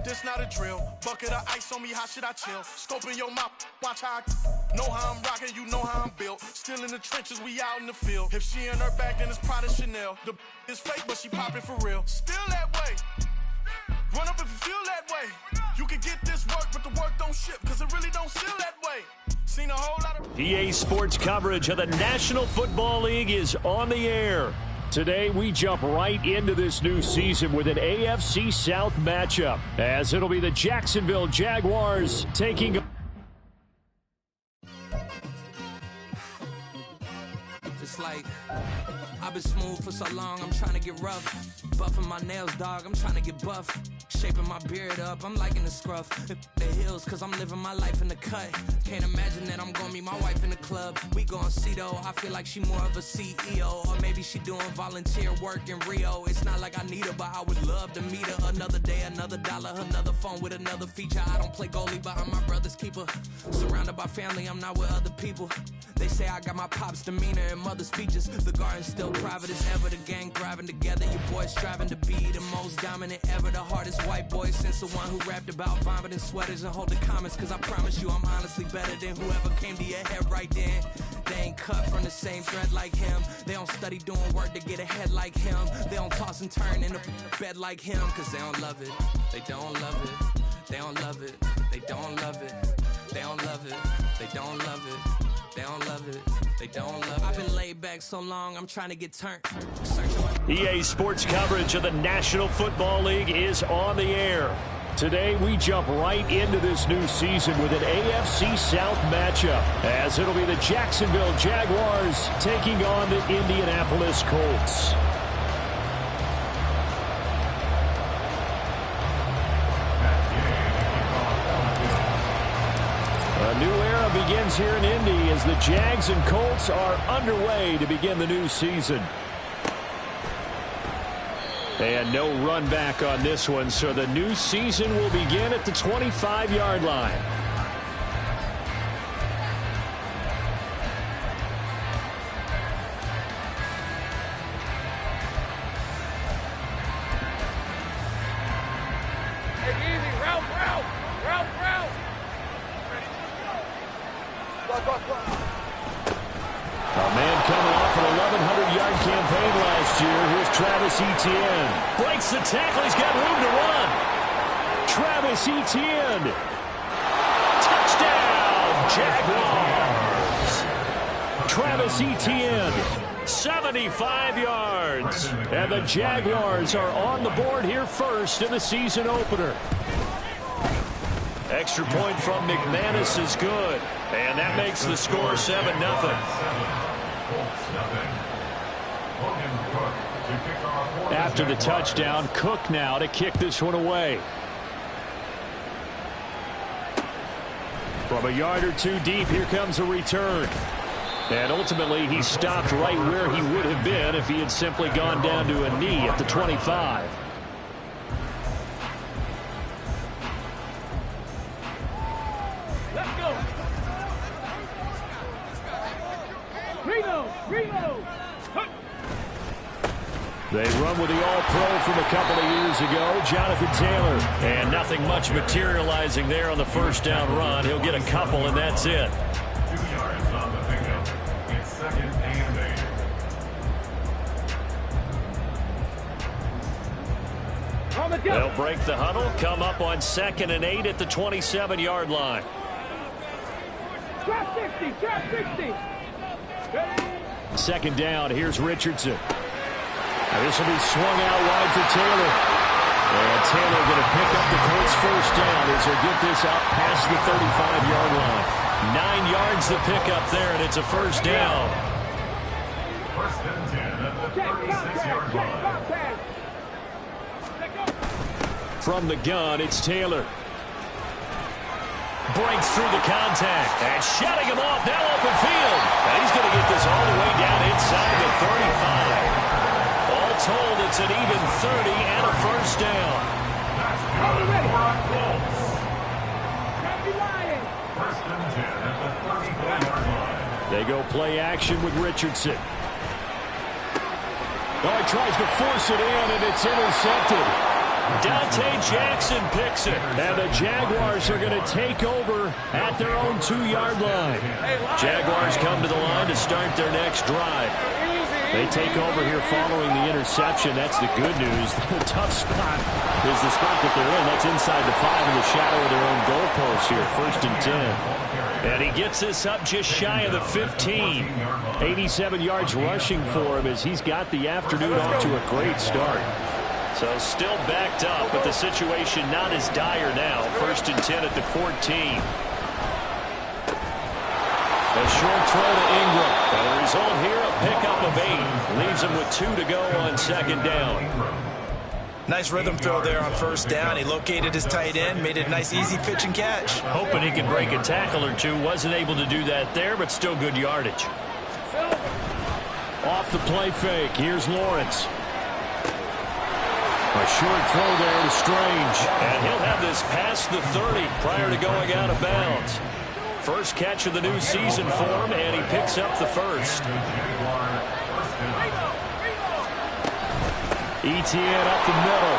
this not a drill. Bucket of ice on me, how should I chill? Scoping your mouth, watch how I know how I'm rocking, you know how I'm built. Still in the trenches, we out in the field. If she in her bag, then it's Prada Chanel. The is fake, but she popping for real. Still that way. Run up if you feel that way. You can get this work, but the work don't ship, cause it really don't feel that way. Seen a whole lot of EA Sports coverage of the National Football League is on the air. Today, we jump right into this new season with an AFC South matchup, as it'll be the Jacksonville Jaguars taking... Just like, I've been smooth for so long, I'm trying to get rough. Buffing my nails, dog, I'm trying to get buff. Shaping my beard up, I'm liking the scruff. The hills, cause I'm living my life in the cut. Can't imagine that I'm gonna meet my wife in the club. We gon' see though, I feel like she more of a CEO. Or maybe she doing volunteer work in Rio. It's not like I need her, but I would love to meet her. Another day, another dollar, another phone with another feature. I don't play goalie, but I'm my brother's keeper. Surrounded by family, I'm not with other people. They say I got my pop's demeanor and mother's features. The garden's still private as ever. The gang thriving together. Your boys striving to be the most dominant ever. The hardest white boy since the one who rapped about vomiting sweaters and holding comments. Cause I promise you I'm honestly better than whoever came to your head right then. They ain't cut from the same thread like him. They don't study doing work to get ahead like him. They don't toss and turn in the bed like him. Cause they don't love it. They don't love it. They don't love it. They don't love it. They don't love it. They don't love it. They don't love it. They don't love it. I've been laid back so long, I'm trying to get turned. EA Sports coverage of the National Football League is on the air. Today, we jump right into this new season with an AFC South matchup, as it'll be the Jacksonville Jaguars taking on the Indianapolis Colts. A new era begins here in Indy as the Jags and Colts are underway to begin the new season. And no run back on this one, so the new season will begin at the 25-yard line. Etienne breaks the tackle. He's got room to run. Travis Etienne. Touchdown, Jaguars. Travis Etienne, 75 yards. And the Jaguars are on the board here first in the season opener. Extra point from McManus is good. And that makes the score 7-0. After the touchdown, Cook now to kick this one away. From a yard or two deep, here comes a return. And ultimately, he stopped right where he would have been if he had simply gone down to a knee at the 25. Let's go. Reno. They run with the All-Pro from a couple of years ago, Jonathan Taylor. And nothing much materializing there on the first down run. He'll get a couple, and that's it. 2 yards on the pickup. It's 2nd and 8. They'll break the huddle, come up on 2nd and 8 at the 27-yard line. Trap 60. Second down, here's Richardson. This will be swung out wide for Taylor. And Taylor going to pick up the Colts first down as they get this out past the 35-yard line. 9 yards the pickup there, and it's a first down. First and 10 at the 36-yard line. From the gun, it's Taylor. Breaks through the contact and shutting him off now open field. And he's going to get this all the way down inside the 35. All told, it's an even 30 and a first down. That's good for our Colts. First and 10 at the 34-yard line. They go play action with Richardson. Oh, he tries to force it in, and it's intercepted. Dante Jackson picks it. And the Jaguars are going to take over at their own 2-yard line. Jaguars come to the line to start their next drive. They take over here following the interception. That's the good news. The tough spot is the spot that they're in. That's inside the 5 in the shadow of their own goalpost here. 1st and 10. And he gets this up just shy of the 15. 87 yards rushing for him as he's got the afternoon off to a great start. So still backed up, but the situation not as dire now. 1st and 10 at the 14. A short throw to Ingram. And the result here, a pickup of 8. Leaves him with 2 to go on 2nd down. Nice rhythm throw there on 1st down. He located his tight end, made it a nice easy pitch and catch. Hoping he could break a tackle or two. Wasn't able to do that there, but still good yardage. Off the play fake. Here's Lawrence. A short throw there to Strange. And he'll have this past the 30 prior to going out of bounds. First catch of the new season for him, and he picks up the first. ETN up the middle.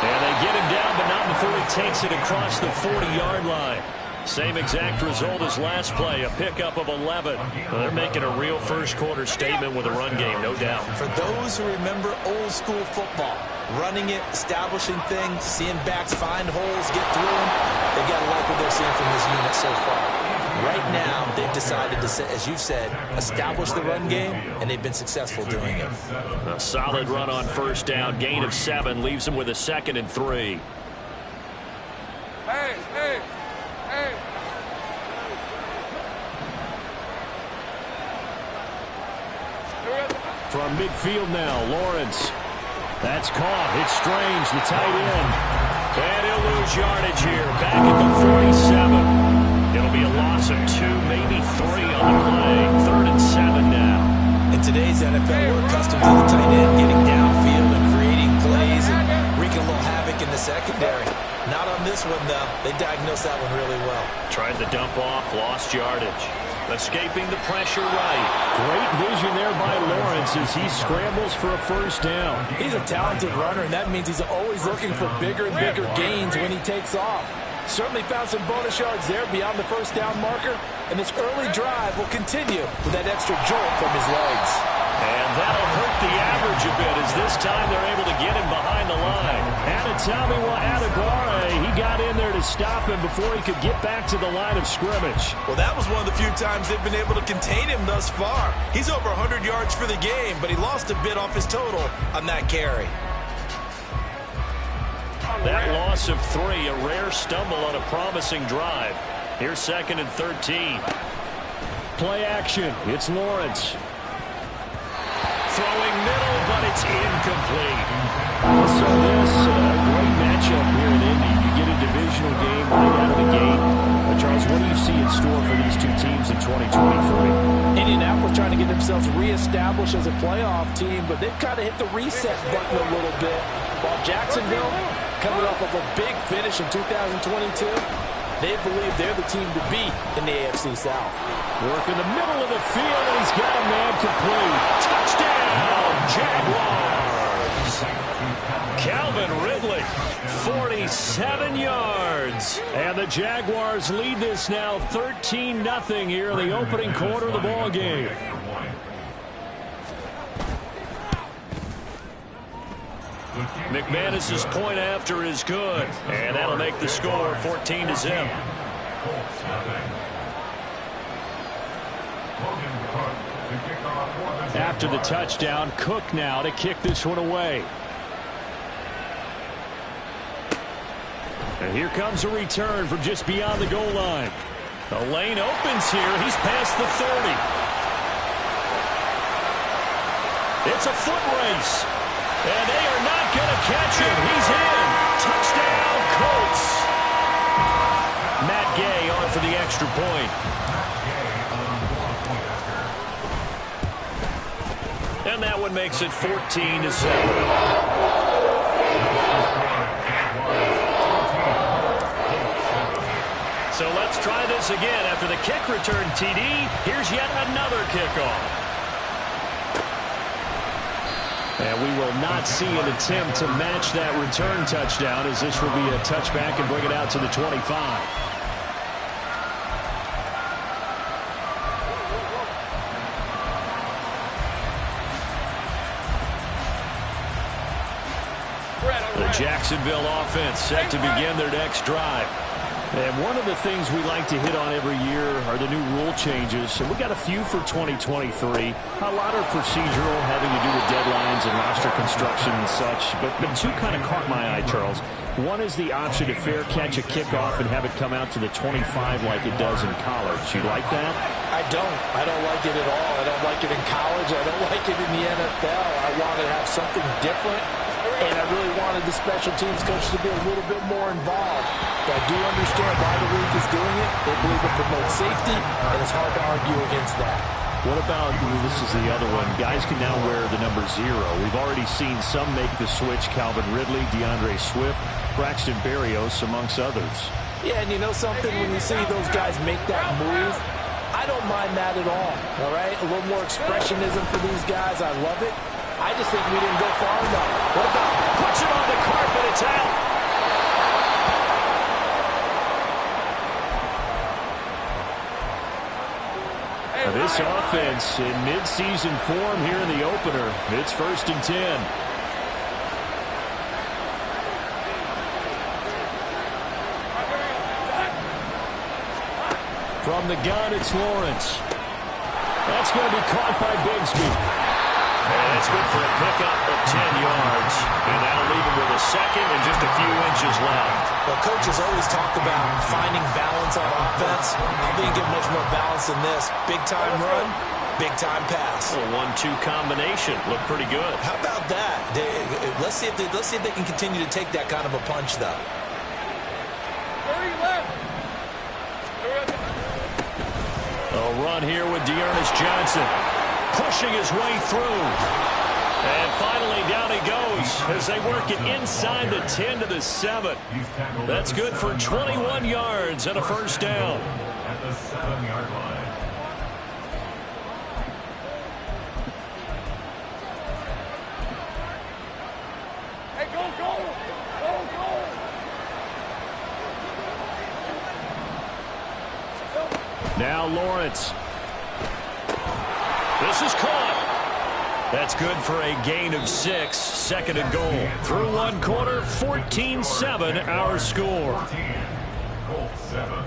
And they get him down, but not before he takes it across the 40-yard line. Same exact result as last play, a pickup of 11. Well, they're making a real first-quarter statement with a run game, no doubt. For those who remember old-school football, running it, establishing things, seeing backs find holes, get through them, they got to like what they're seeing from this unit so far. Right now, they've decided to, as you've said, establish the run game, and they've been successful doing it. A solid run on 1st down, gain of 7, leaves them with a 2nd and 3. Hey. From midfield now, Lawrence. That's caught. It's Strange, the tight end. And he'll lose yardage here. Back at the 47. It'll be a loss of 2, maybe 3 on the play. 3rd and 7 now. In today's NFL, we're accustomed to the tight end getting downfield and creating plays and wreaking a little havoc in the secondary. Not on this one, though. They diagnosed that one really well. Tried to dump off, lost yardage. Escaping the pressure right. Great vision there by Lawrence as he scrambles for a 1st down. He's a talented runner, and that means he's always looking for bigger and bigger gains when he takes off. Certainly found some bonus yards there beyond the 1st down marker, and this early drive will continue with that extra jolt from his legs. And that'll hurt the average a bit as this time they're able to get him behind the line. Adetomiwa Adebawore, he got in there to stop him before he could get back to the line of scrimmage. Well, that was one of the few times they've been able to contain him thus far. He's over 100 yards for the game, but he lost a bit off his total on that carry. That loss of 3, a rare stumble on a promising drive. Here's 2nd and 13. Play action. It's Lawrence. Throwing middle, but it's incomplete. So this great matchup here in Indy. You get a divisional game right out of the gate. Charles, what do you see in store for these two teams in 2023? Indianapolis trying to get themselves reestablished as a playoff team, but they've kind of hit the reset button a little bit. While Jacksonville, coming off of a big finish in 2022, they believe they're the team to beat in the AFC South. Work in the middle of the field, and he's got a man complete. Touchdown, Jaguars! Calvin Ridley, 47 yards. And the Jaguars lead this now 13-0 here in the opening quarter of the ball game. McManus's point after is good, and that'll make the score 14-0. After the touchdown, Cook now to kick this one away. And here comes a return from just beyond the goal line. The lane opens here. He's past the 30. It's a foot race. And they are not going to catch him. He's in. Touchdown, Colts. Matt Gay on for the extra point. And that one makes it 14-7. So let's try this again. After the kick return TD, here's yet another kickoff. And we will not see an attempt to match that return touchdown, as this will be a touchback and bring it out to the 25. The Jacksonville offense set to begin their next drive. And one of the things we like to hit on every year are the new rule changes. And we got a few for 2023. A lot are procedural, having to do with deadlines and roster construction and such. But two kind of caught my eye, Charles. One is the option to fair catch a kickoff and have it come out to the 25 like it does in college. You like that? I don't. I don't like it at all. I don't like it in college. I don't like it in the NFL. I want to have something different. And I really wanted the special teams coach to be a little bit more involved. But I do understand why the league is doing it. They believe it promotes safety, and it's hard to argue against that. What about, this is the other one, guys can now wear the number 0. We've already seen some make the switch, Calvin Ridley, DeAndre Swift, Braxton Berrios, amongst others. Yeah, and you know something? When you see those guys make that move, I don't mind that at all right? A little more expressionism for these guys. I love it. I just think we didn't go far enough. What about puts it on the carpet? It's out. This offense in midseason form here in the opener. It's 1st and 10. From the gun, it's Lawrence. That's going to be caught by Bigsby. And it's good for a pickup of 10 yards. And that'll leave him with a second and just a few inches left. Well, coaches always talk about finding balance on offense. I didn't get much more balance than this. Big-time run, big-time pass. A 1-2 combination. Looked pretty good. How about that? Let's see if they can continue to take that kind of a punch, though. A run here with Dearness Johnson. Pushing his way through. And finally down he goes as they work it inside the 10 to the 7. That's good for 21 yards and a first down. At the 7-yard line. Hey, go! Now Lawrence. This is caught. That's good for a gain of 6. 2nd and goal. Through one quarter, 14-7 our score. 14, Colts 7.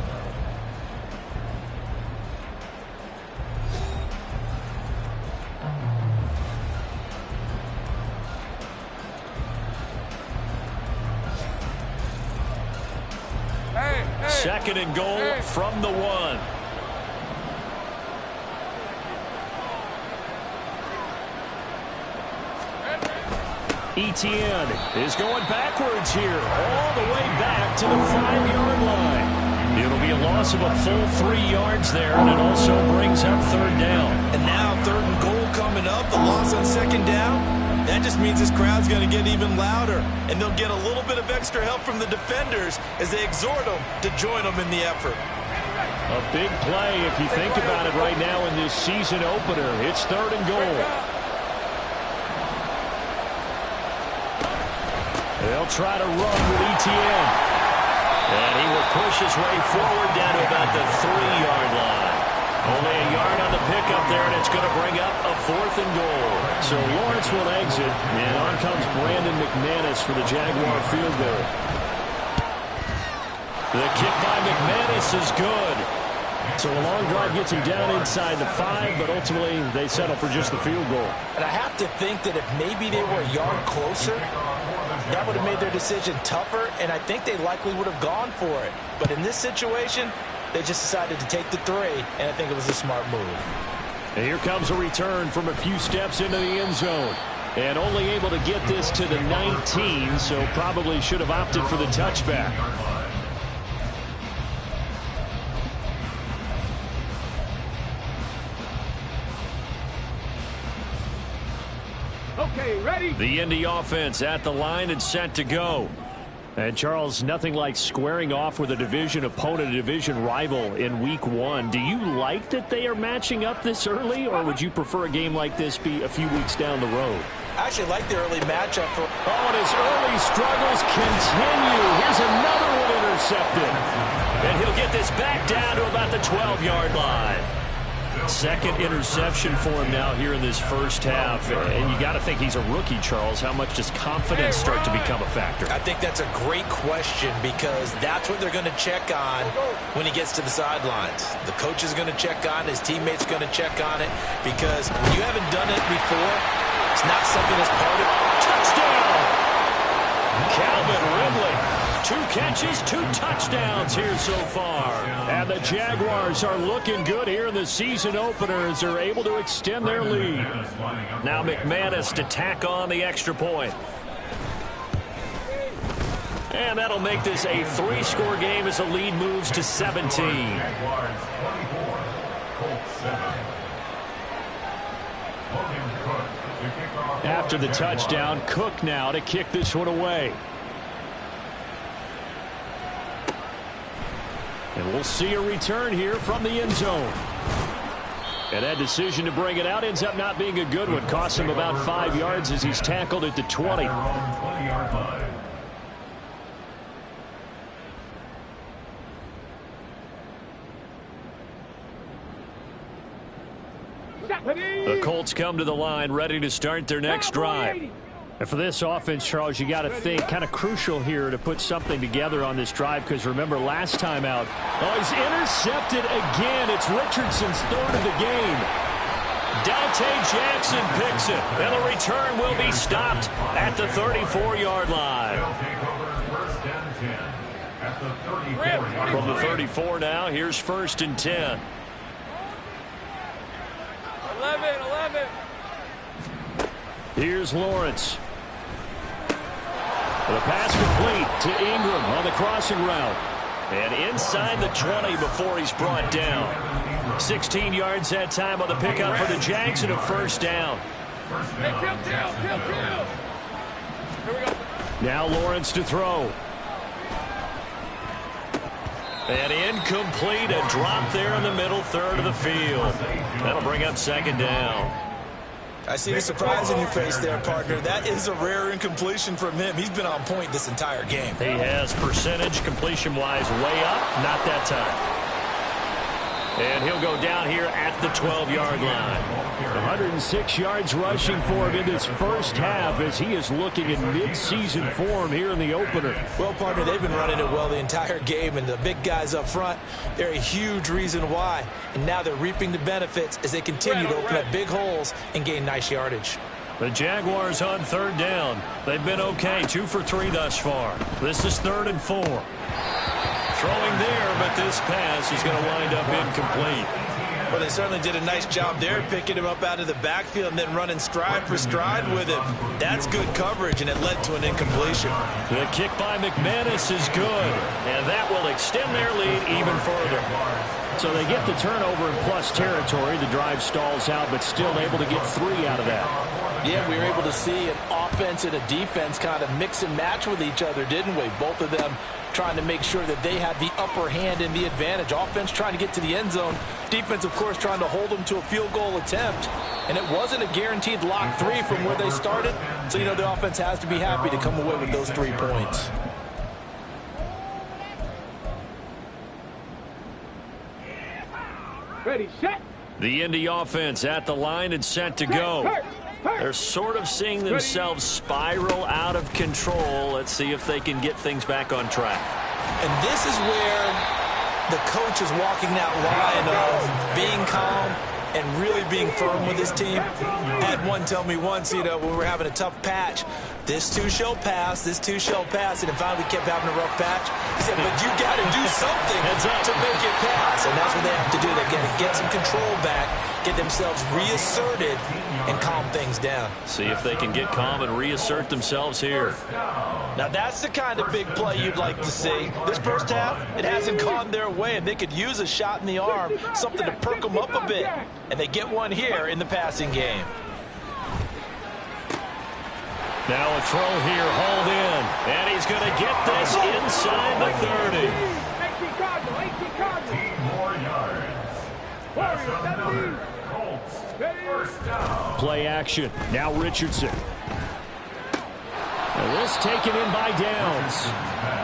Hey! 2nd and goal from the 1. Etienne is going backwards here, all the way back to the 5-yard line. It'll be a loss of a full 3 yards there, and it also brings up 3rd down. And now 3rd and goal coming up, the loss on 2nd down. That just means this crowd's going to get even louder, and they'll get a little bit of extra help from the defenders as they exhort them to join them in the effort. A big play if you think about it right now in this season opener. It's 3rd and goal. They'll try to run with Etienne. And he will push his way forward down to about the 3-yard line. Only a yard on the pickup there, and it's going to bring up a 4th and goal. So Lawrence will exit, and on comes Brandon McManus for the Jaguar field goal. The kick by McManus is good. So a long drive gets him down inside the 5, but ultimately they settle for just the field goal. And I have to think that if maybe they were a yard closer, that would have made their decision tougher, and I think they likely would have gone for it. But in this situation, they just decided to take the 3, and I think it was a smart move. And here comes a return from a few steps into the end zone. And only able to get this to the 19, so probably should have opted for the touchback. Okay, ready? The Indy offense at the line and set to go. And, Charles, nothing like squaring off with a division opponent, a division rival in Week 1. Do you like that they are matching up this early, or would you prefer a game like this be a few weeks down the road? I actually like the early matchup. And his early struggles continue. Here's another one intercepted. And he'll get this back down to about the 12-yard line. Second interception for him now here in this first half. And you got to think he's a rookie, Charles. How much does confidence start to become a factor? I think that's a great question because that's what they're going to check on when he gets to the sidelines. The coach is going to check on it. His teammates are going to check on it because when you haven't done it before, it's not something that's part of it. Touchdown! Calvin Ridley. 2 catches, 2 touchdowns here so far. And the Jaguars are looking good here in the season opener as they're able to extend their lead. Now McManus to tack on the extra point. And that'll make this a 3-score game as the lead moves to 17. Jaguars 24, Colts 7. Logan Cook to kick off. After the touchdown, Cook now to kick this one away. And we'll see a return here from the end zone. And that decision to bring it out ends up not being a good one. Costs him about 5 yards as he's tackled at the 20. 20-yard line. The Colts come to the line, ready to start their next drive. And for this offense, Charles, you got to think kind of crucial here to put something together on this drive because remember last time out, he's intercepted again. It's Richardson's 3rd of the game. Dante Jackson picks it, and the return will be stopped at the 34-yard line. They'll take over 1st and 10 at the 34-yard line. From the 34 now, here's 1st and 10. 11. Here's Lawrence. The pass complete to Ingram on the crossing route. And inside the 20 before he's brought down. 16 yards that time on the pickup for the Jags and a 1st down. Here we go. Now Lawrence to throw. And incomplete, a drop there in the middle 3rd of the field. That'll bring up 2nd down. I see the surprise in your face there, partner. That is a rare incompletion from him. He's been on point this entire game. He has percentage completion-wise way up, not that time. And he'll go down here at the 12-yard line. 106 yards rushing for him in this first half as he is looking in mid-season form here in the opener. Well, partner, they've been running it well the entire game, and the big guys up front, they're a huge reason why. And now they're reaping the benefits as they continue to open up big holes and gain nice yardage. The Jaguars on 3rd down. They've been okay, 2 for 3 thus far. This is 3rd and 4. Throwing there, but this pass is going to wind up incomplete. Well, they certainly did a nice job there, picking him up out of the backfield and then running stride for stride with him. That's good coverage, and it led to an incompletion. The kick by McManus is good, and that will extend their lead even further. So they get the turnover in plus territory. The drive stalls out, but still able to get 3 out of that. Yeah, we were able to see an offense and a defense kind of mix and match with each other, didn't we? Both of them trying to make sure that they had the upper hand and the advantage. Offense trying to get to the end zone. Defense, of course, trying to hold them to a field goal attempt. And it wasn't a guaranteed lock 3 from where they started. So, you know, the offense has to be happy to come away with those 3 points. Ready, set. The Indy offense at the line and set to go. They're sort of seeing themselves spiral out of control. Let's see if they can get things back on track. And this is where the coach is walking that line of being calm and really being firm with his team. I had one tell me once, you know, when we were having a tough patch, this too shall pass, this too shall pass, and finally we kept having a rough patch. He said, but you got to do something to make it pass, and that's what they have to do. They got to get some control back, get themselves reasserted, and calm things down. See if they can get calm and reassert themselves here. Now that's the kind of big play you'd like to see. This first half, it hasn't gone their way, and they could use a shot in the arm, something to perk them up a bit. And they get one here in the passing game. Now a throw here, hauled in. And he's going to get this inside the 30. 18 more yards. That's another Colts first down. Play action. Now Richardson. And this taken in by Downs.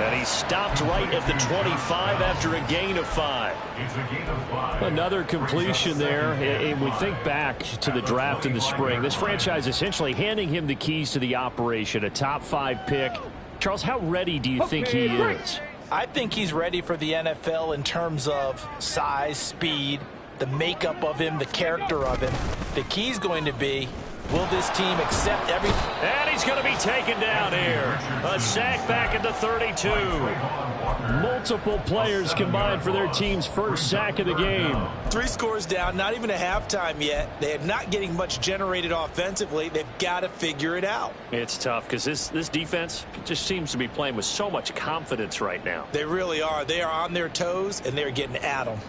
And he stopped right at the 25 after a gain of 5. It's a gain of 5. Another completion there. And we think back to the draft in the spring. This franchise essentially handing him the keys to the operation, a top 5 pick. Charles, how ready do you think he is? I think he's ready for the NFL in terms of size, speed, the makeup of him, the character of him. The key's going to be, will this team accept everything? And he's going to be taken down here. A sack back at the 32. Multiple players combined for their team's first sack of the game. 3 scores down, not even a halftime yet. They are not getting much generated offensively. They've got to figure it out. It's tough because this defense just seems to be playing with so much confidence right now. They really are. They are on their toes, and they're getting at them.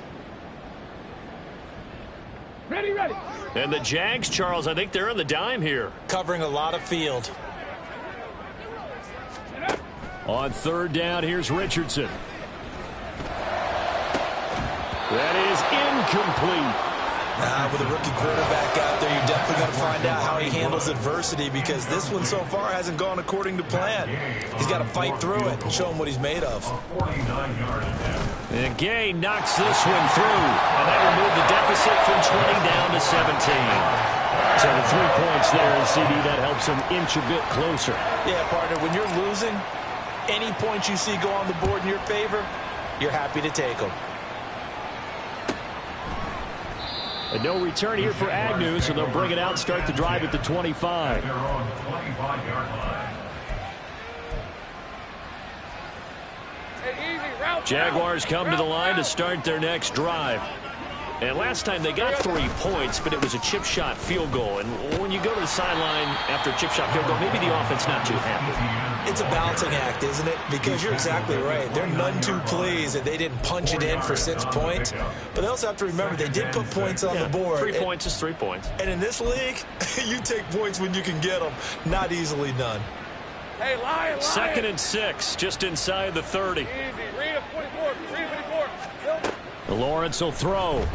Ready, ready. And the Jags, Charles, I think they're on the dime here. Covering a lot of field. On 3rd down, here's Richardson. That is incomplete. With a rookie quarterback out there, you're definitely going to find out how he handles adversity because this one so far hasn't gone according to plan. He's got to fight through it and show him what he's made of. 49-yard attempt. And Gay knocks this one through. And that will move the deficit from 20 down to 17. So the 3 points there, and CD, that helps him inch a bit closer. Yeah, partner, when you're losing, any points you see go on the board in your favor, you're happy to take them. And no return here for Agnew, so they'll bring it out and start the drive at the 25. They're on the 25-yard line. Hey, easy, route. Jaguars come to the line to start their next drive. And last time they got 3 points, but it was a chip shot field goal. And when you go to the sideline after a chip shot field goal, maybe the offense not too happy. It's a balancing act, isn't it? Because you're exactly right. They're none too pleased that they didn't punch it in for 6 points. But they also have to remember they did put points on the board. 3 points is 3 points. And in this league, you take points when you can get them. Not easily done. Hey, Lion. 2nd and 6, just inside the 30. Easy, read up 24, read 24. Lawrence will throw.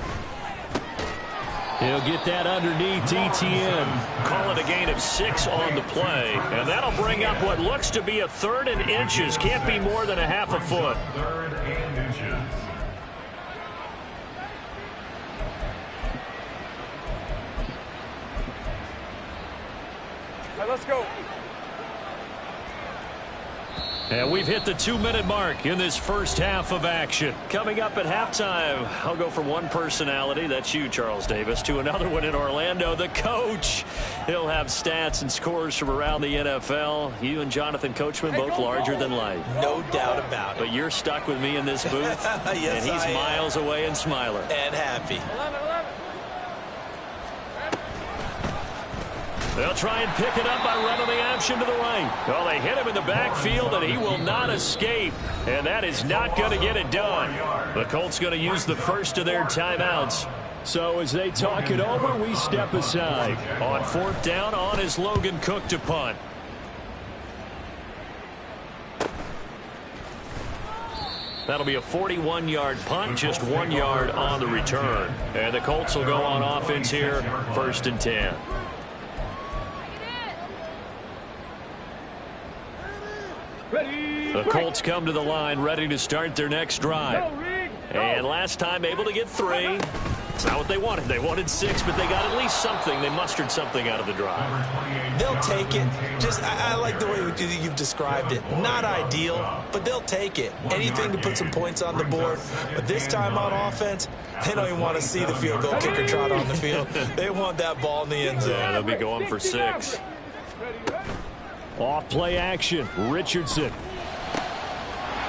He'll get that underneath ETN. Call it a gain of 6 on the play. And that'll bring up what looks to be a 3rd and inches. Can't be more than a half a foot. 3rd and inches. All right, let's go. And we've hit the 2-minute mark in this first half of action. Coming up at halftime, I'll go from one personality, that's you, Charles Davis, to another one in Orlando, the coach. He'll have stats and scores from around the NFL. You and Jonathan Coachman, both larger than life. No doubt about it. But you're stuck with me in this booth, Yes, and he's I am. miles away and smiling. And happy. 11. They'll try and pick it up by running the option to the right. Well, they hit him in the backfield, and he will not escape. And that is not going to get it done. The Colts going to use the first of their timeouts. So as they talk it over, we step aside. On 4th down, on is Logan Cook to punt. That'll be a 41-yard punt, just 1 yard on the return. And the Colts will go on offense here, 1st and 10. The Colts come to the line ready to start their next drive. And last time able to get 3. It's not what they wanted. They wanted 6, but they got at least something. They mustered something out of the drive. They'll take it. Just, I like the way you've described it. Not ideal, but they'll take it. Anything to put some points on the board. But this time on offense, they don't even want to see the field goal kicker trot on the field. They want that ball in the end zone. Yeah, they'll be going for 6. Off play action. Richardson.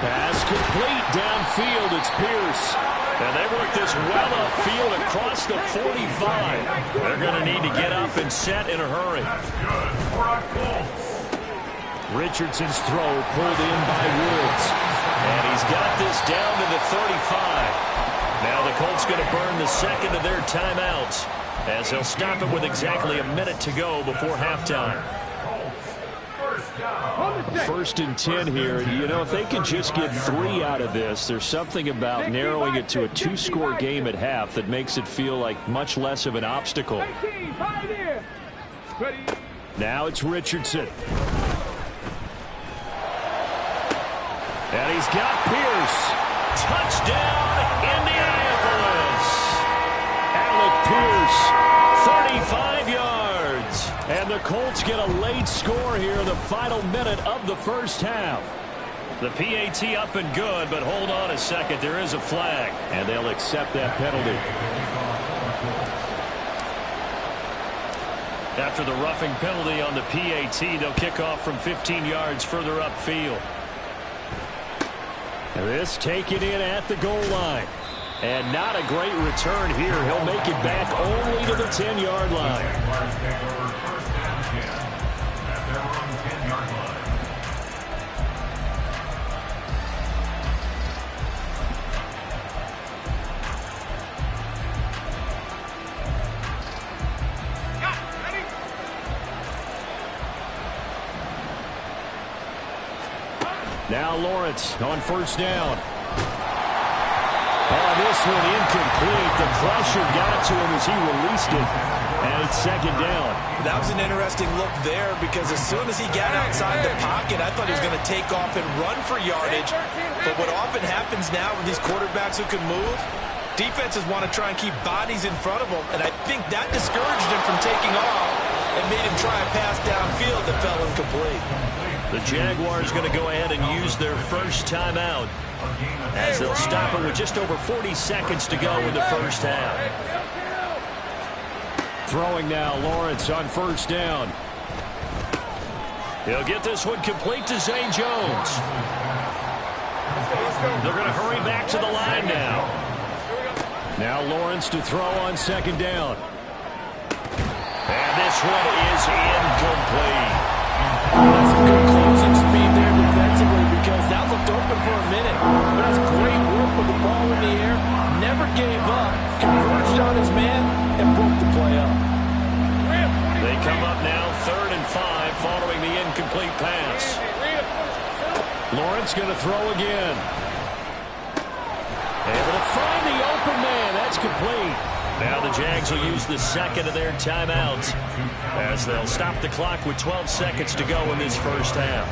Pass complete downfield. It's Pierce. And they work this well upfield across the 45. They're going to need to get up and set in a hurry. Richardson's throw pulled in by Woods. And he's got this down to the 35. Now the Colts going to burn the second of their timeouts as they'll stop it with exactly a minute to go before halftime. 1st and 10 here. You know, if they can just get 3 out of this, there's something about narrowing it to a 2-score game at half that makes it feel like much less of an obstacle. Now it's Richardson. And he's got Pierce. Touchdown, Indianapolis. Alec Pierce, 35 yards. And the Colts get a late score here in the final minute of the first half. The PAT up and good, but hold on a second. There is a flag, and they'll accept that penalty. After the roughing penalty on the PAT, they'll kick off from 15 yards further upfield. This taken in at the goal line. And not a great return here. He'll make it back only to the 10-yard line. Now Lawrence on first down. Oh, this one incomplete. The pressure got to him as he released it. And it's second down. That was an interesting look there because as soon as he got outside the pocket, I thought he was going to take off and run for yardage. But what often happens now with these quarterbacks who can move, defenses want to try and keep bodies in front of them. And I think that discouraged him from taking off and made him try a pass downfield that fell incomplete. The Jaguars going to go ahead and use their first timeout as they'll stop it with just over 40 seconds to go in the first half. Throwing now, Lawrence on first down. He'll get this one complete to Zay Jones. They're going to hurry back to the line now. Now Lawrence to throw on second down. And this one is incomplete. That's a good closing speed there defensively because that looked open for a minute. But that's great work with the ball in the air. Never gave up. Converged on his man and broke the play up. They come up now 3rd and 5 following the incomplete pass. Lawrence going to throw again. Able to find the open man. That's complete. Now the Jags will use the second of their timeouts as they'll stop the clock with 12 seconds to go in this first half.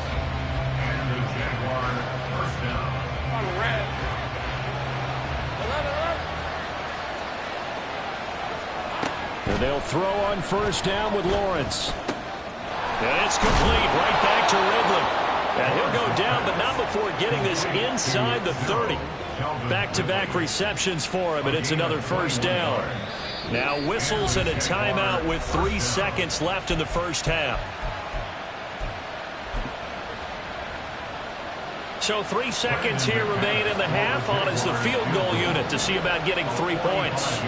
And they'll throw on first down with Lawrence. And it's complete right back to Ridley. And he'll go down, but not before getting this inside the 30. Back-to-back receptions for him, and it's another first down. Now whistles and a timeout with 3 seconds left in the first half. So 3 seconds here remain in the half. On is the field goal unit to see about getting 3 points.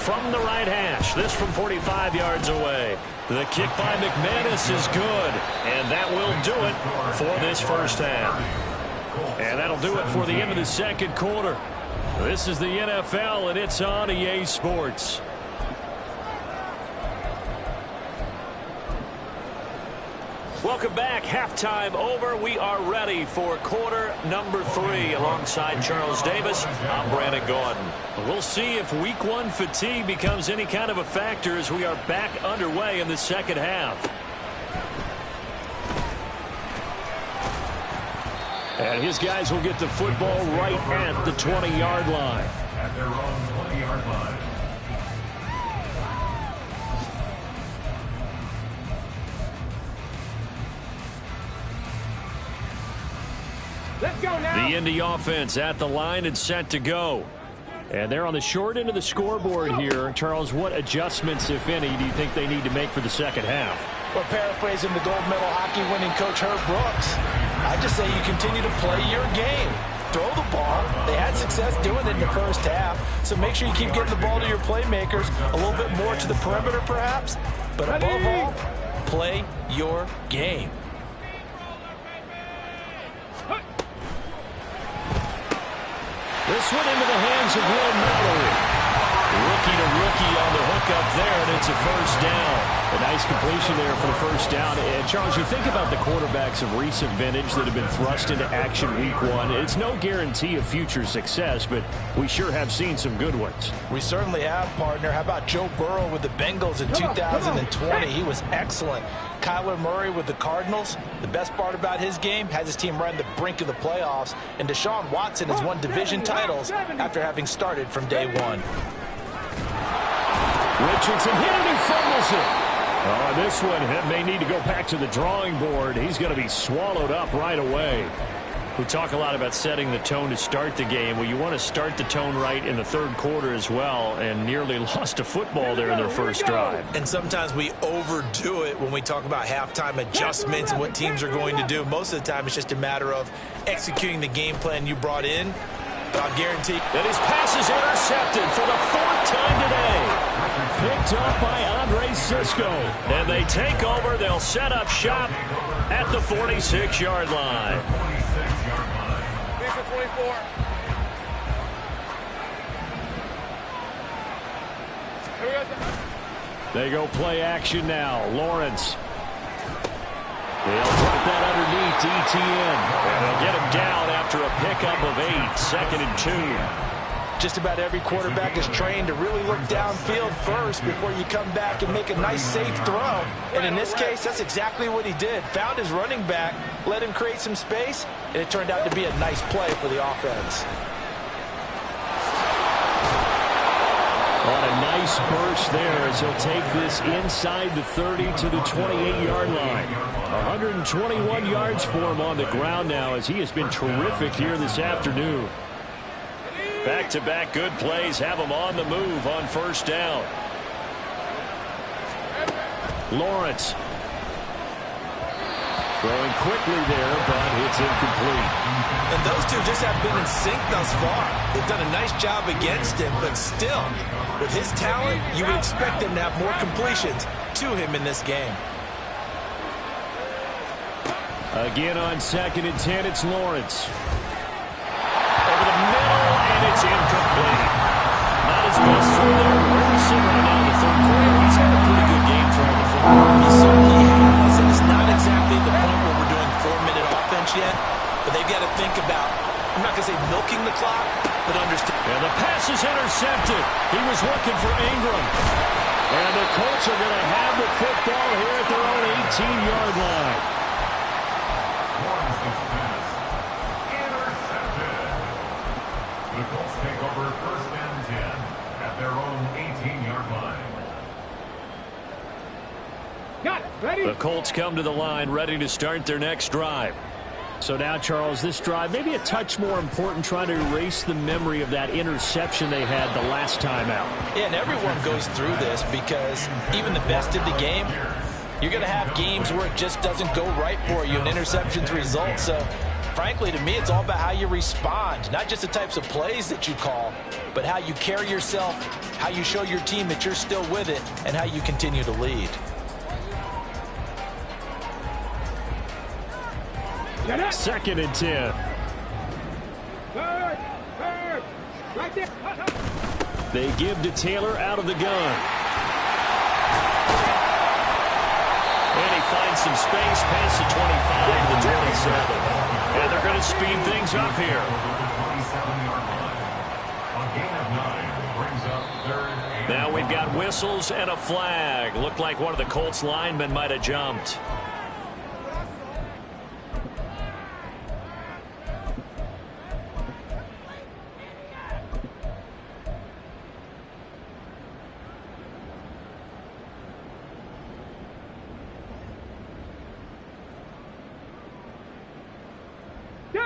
From the right hash, this from 45 yards away. The kick by McManus is good, and that will do it for this first half. And that'll do it for the end of the second quarter. This is the NFL, and it's on EA Sports. Welcome back. Halftime over. We are ready for quarter number 3. Alongside Charles Davis, I'm Brandon Gordon. We'll see if week 1 fatigue becomes any kind of a factor as we are back underway in the second half. And his guys will get the football right at the 20-yard line. At their own 20-yard line. Let's go now. The Indy offense at the line and set to go. And they're on the short end of the scoreboard here. Charles, what adjustments, if any, do you think they need to make for the second half? Well, paraphrasing the gold medal hockey winning coach Herb Brooks, I just say you continue to play your game. Throw the ball. They had success doing it in the first half, so make sure you keep getting the ball to your playmakers, a little bit more to the perimeter perhaps, but above all, play your game. This one into the hands of Will Mallory. Rookie to rookie on the hook up there, and it's a first down. A nice completion there for the first down. And Charles, you think about the quarterbacks of recent vintage that have been thrust into action week 1. It's no guarantee of future success, but we sure have seen some good ones. We certainly have, partner. How about Joe Burrow with the Bengals in 2020? He was excellent. Kyler Murray with the Cardinals, the best part about his game, has his team right on the brink of the playoffs, and Deshaun Watson has won division titles after having started from day one. Richardson hit and he fumbles it. Oh, this one may need to go back to the drawing board. He's going to be swallowed up right away. We talk a lot about setting the tone to start the game. Well, you want to start the tone right in the third quarter as well, and nearly lost a football there in their first drive. And sometimes we overdo it when we talk about halftime adjustments and what teams are going to do. Most of the time, it's just a matter of executing the game plan you brought in. But I'll guarantee that his pass is intercepted for the fourth time today. Picked up by Andre Sisco. And they take over. They'll set up shop at the 46-yard line. 24. They go play action now. Lawrence. They'll drop that underneath to ETN. And they'll get him down after a pickup of 8. 2nd and 2. Just about every quarterback is trained to really look downfield first before you come back and make a nice, safe throw. And in this case, that's exactly what he did. Found his running back, let him create some space, and it turned out to be a nice play for the offense. On a nice burst there as he'll take this inside the 30 to the 28-yard line. 121 yards for him on the ground now as he has been terrific here this afternoon. Back-to-back good plays have him on the move on first down. Lawrence. Throwing quickly there, but it's incomplete. And those two just have been in sync thus far. They've done a nice job against him, but still, with his talent, you would expect him to have more completions to him in this game. Again on 2nd and 10, it's Lawrence. Over the middle, and it's incomplete. Not his best throw there. Where he's sitting right now in the third quarter. He's had a pretty good game throwing the football. He certainly has, and it's not exactly the point where we're doing 4-minute offense yet, but they've got to think about, I'm not going to say milking the clock, but understand. And the pass is intercepted. He was looking for Ingram. And the Colts are going to have the football here at their own 18-yard line. The Colts take over 1st and 10 at their own 18-yard line. Got it. Ready? The Colts come to the line ready to start their next drive. So now, Charles, this drive maybe a touch more important, trying to erase the memory of that interception they had the last time out. Yeah, and everyone goes through this because even the best in the game, you're going to have games where it just doesn't go right for you, and interceptions result. So, frankly, to me, it's all about how you respond, not just the types of plays that you call, but how you carry yourself, how you show your team that you're still with it, and how you continue to lead. 2nd and 10. Third. Right there. They give to Taylor out of the gun. And he finds some space past the 25 to the 27. And they're going to speed things up here. Now we've got whistles and a flag. Looked like one of the Colts linemen might have jumped.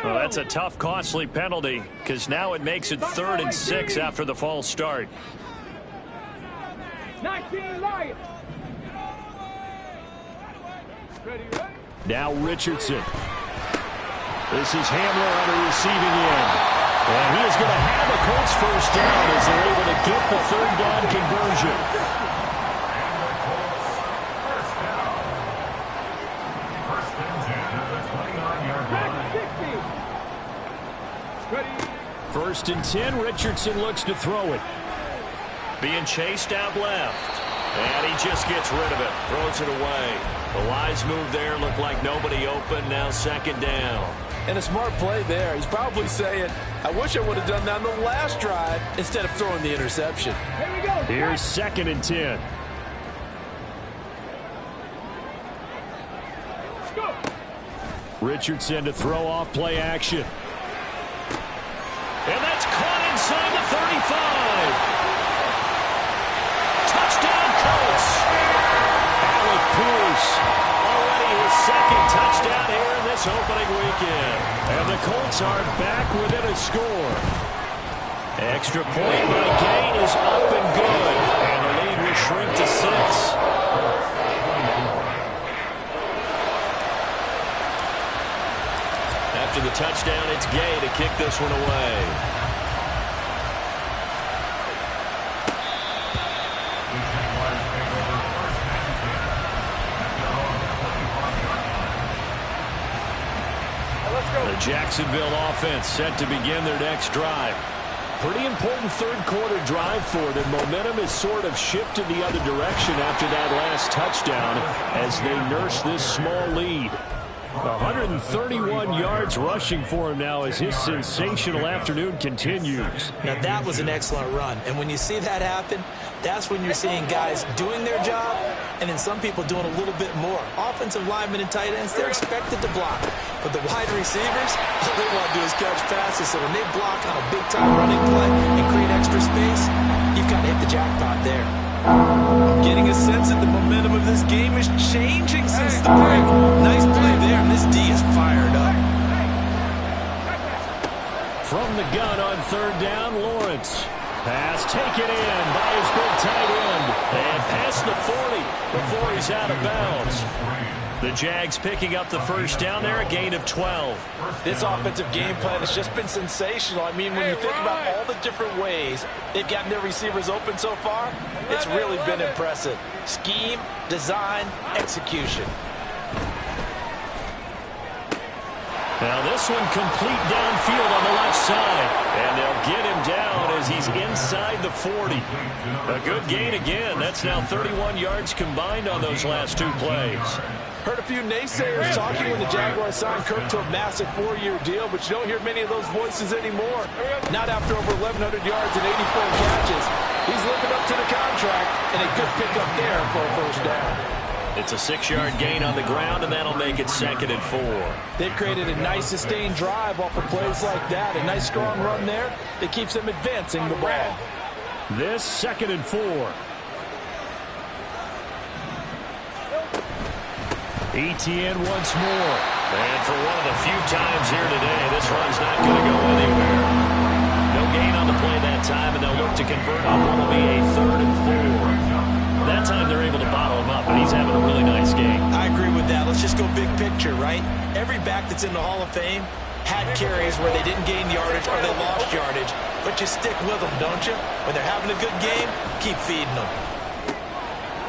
Well, that's a tough, costly penalty because now it makes it 3rd and 6 after the false start. 19 Lions. Now Richardson. This is Hamler on the receiving end. And he is going to have a Colts first down as they're able to get the 3rd down conversion. First and 10, Richardson looks to throw it. Being chased out left. And he just gets rid of it. Throws it away. The wise move there. Looked like nobody open. Now 2nd down. And a smart play there. He's probably saying, I wish I would have done that on the last drive instead of throwing the interception. Here we go. Here's 2nd and 10. Richardson to throw off play action. And that's caught inside the 35. Touchdown, Colts. Alec Pierce, already his second touchdown here in this opening weekend. And the Colts are back within a score. Extra point by Gain is up and good. And the lead will shrink to 6. After the touchdown, it's Gay to kick this one away. The Jacksonville offense set to begin their next drive. Pretty important third-quarter drive for them. Momentum has sort of shifted the other direction after that last touchdown as they nurse this small lead. 131 yards rushing for him now as his sensational afternoon continues. Now that was an excellent run, and when you see that happen, that's when you're seeing guys doing their job and then some people doing a little bit more. Offensive linemen and tight ends, they're expected to block, but the wide receivers, all they want to do is catch passes. So when they block on a big-time running play and create extra space, you've got to hit the jackpot there. I'm getting a sense that the momentum of this game is changing since the break. Nice play there, and this D is fired up. From the gun on third down, Lawrence. Pass taken in by his big tight end. And past the 40 before he's out of bounds. The Jags picking up the first down there, a gain of 12. This offensive game plan has just been sensational. I mean, when you think about all the different ways they've gotten their receivers open so far, it's really been impressive. Scheme, design, execution. Now this one complete downfield on the left side. And they'll get him down as he's inside the 40. A good gain again. That's now 31 yards combined on those last two plays. Heard a few naysayers talking when the Jaguars signed Kirk to a massive 4-year deal, but you don't hear many of those voices anymore. Not after over 1,100 yards and 84 catches. He's living up to the contract, and a good pickup there for a first down. It's a 6-yard gain on the ground, and that'll make it 2nd and 4. They've created a nice sustained drive off of plays like that. A nice strong run there that keeps them advancing the ball. This 2nd and 4. ETN once more. And for one of the few times here today, this run's not going to go anywhere. No gain on the play that time, and they'll look to convert on what will be a 3rd and 4. That time they're able to bottle him up, and he's having a really nice game. I agree with that. Let's just go big picture, right? Every back that's in the Hall of Fame had carries where they didn't gain yardage or they lost yardage, but you stick with them, don't you? When they're having a good game, keep feeding them.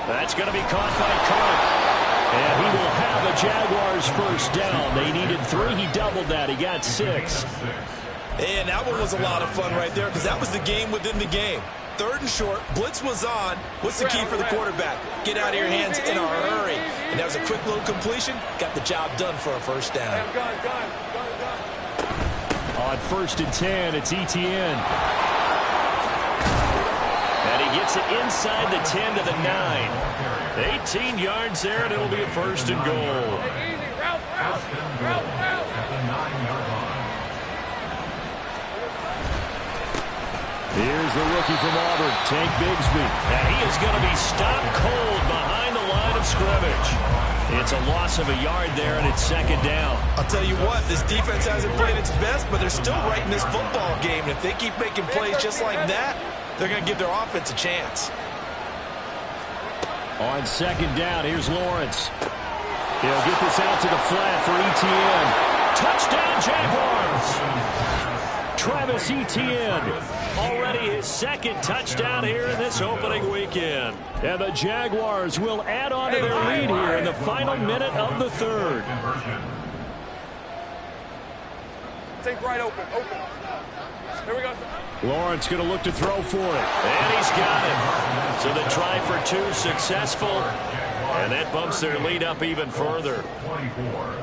That's going to be caught by Kirk. And he will have a Jaguars first down. They needed 3. He doubled that. He got 6. And that one was a lot of fun right there because that was the game within the game. 3rd and short. Blitz was on. What's the key for the quarterback? Get out of your hands in a hurry. And that was a quick little completion. Got the job done for a first down. On 1st and 10, it's ETN. And he gets it inside the 10 to the 9. 18 yards there, and it'll be a 1st and goal. Here's the rookie from Auburn, Tank Bigsby. And he is going to be stopped cold behind the line of scrimmage. It's a loss of a yard there, and it's 2nd down. I'll tell you what, this defense hasn't played its best, but they're still right in this football game. And if they keep making plays just like that, they're going to give their offense a chance. On 2nd down, here's Lawrence. He'll get this out to the flat for ETN. Touchdown, Jaguars! Travis Etienne, already his 2nd touchdown here in this opening weekend. And the Jaguars will add on to their lead here in the final minute of the 3rd. Take right open. Here we go. Lawrence going to look to throw for it. And he's got it. So the try for 2 successful. And that bumps their lead up even further. 24.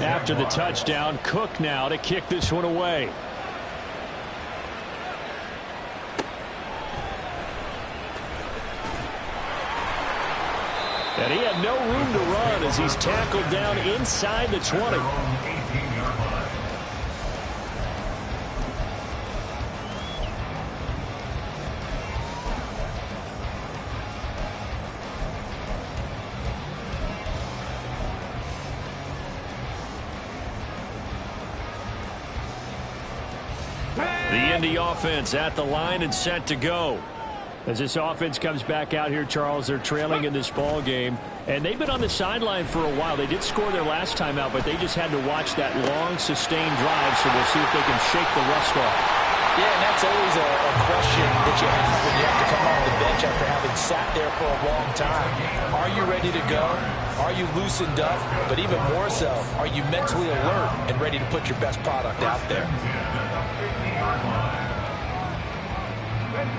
After the touchdown, Cook now to kick this one away. And he had no room to run as he's tackled down inside the 20. The Indy offense at the line and set to go. As this offense comes back out here, Charles, they're trailing in this ball game, and they've been on the sideline for a while. They did score their last time out, but they just had to watch that long, sustained drive, so we'll see if they can shake the rust off. Yeah, and that's always a question that you have when you have to come off the bench after having sat there for a long time. Are you ready to go? Are you loosened up? But even more so, are you mentally alert and ready to put your best product out there?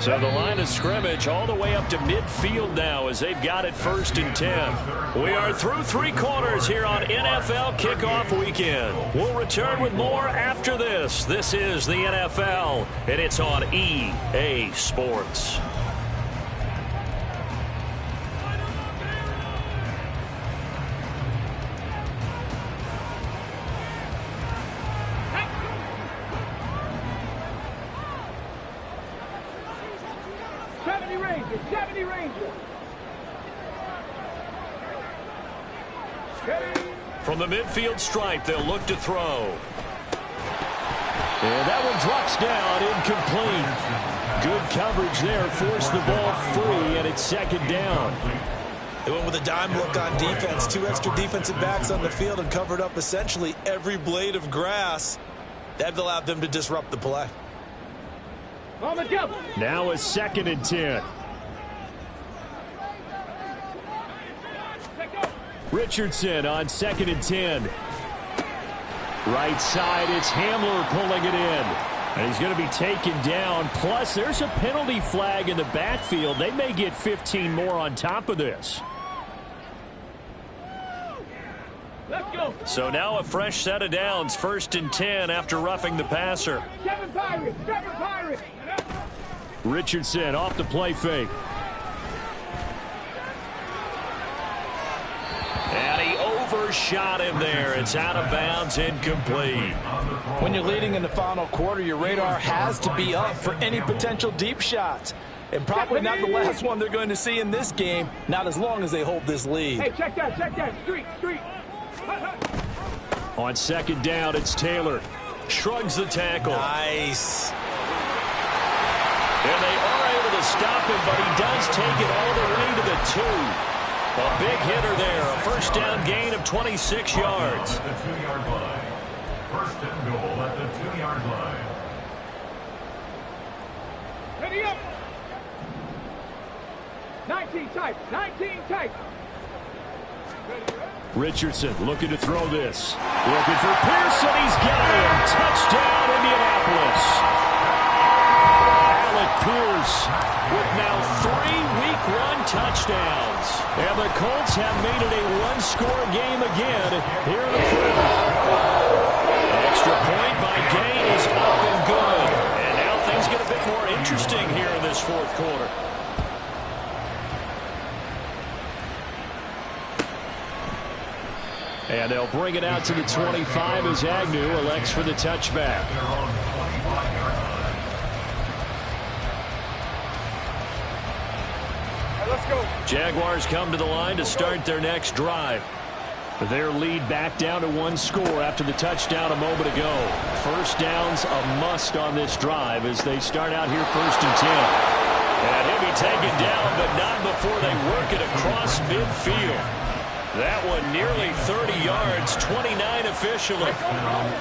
So the line of scrimmage all the way up to midfield now as they've got it 1st and 10. We are through 3 quarters here on NFL Kickoff Weekend. We'll return with more after this. This is the NFL, and it's on EA Sports. From the midfield stripe, they'll look to throw. And that one drops down, incomplete. Good coverage there, forced the ball free, and it's 2nd down. They went with a dime look on defense. 2 extra defensive backs on the field and covered up essentially every blade of grass. That allowed them to disrupt the play. Now it's 2nd and 10. Richardson on 2nd and 10. Right side, it's Hamler pulling it in. And he's going to be taken down. Plus, there's a penalty flag in the backfield. They may get 15 more on top of this. Let's go. So now a fresh set of downs, 1st and 10 after roughing the passer. Seven Pirates. Richardson off the play fake. And he overshot him there. It's out of bounds, incomplete. When you're leading in the final quarter, your radar has to be up for any potential deep shots. And probably not the last one they're going to see in this game, not as long as they hold this lead. Hey, check that. Street. On 2nd down, it's Taylor. Shrugs the tackle. Nice. And they are able to stop him, but he does take it all the way to the 2. A big hitter there. A 1st down gain of 26 yards. At the 2-yard line. 1st and goal at the 2-yard line. Ready up. 19 tight. Richardson looking to throw this. Looking for Pearson. He's got him. Touchdown, Indianapolis. Alec Pierce with now 3 Week 1 touchdowns. And the Colts have made it a 1-score game again here in the 4th. An extra point by Gain is up and good. And now things get a bit more interesting here in this 4th quarter. And they'll bring it out to the 25 as Agnew elects for the touchback. Let's go. Jaguars come to the line to start their next drive. Their lead back down to 1 score after the touchdown a moment ago. 1st down's a must on this drive as they start out here 1st and 10. And he'll be taken down, but not before they work it across midfield. That one nearly 30 yards, 29 officially.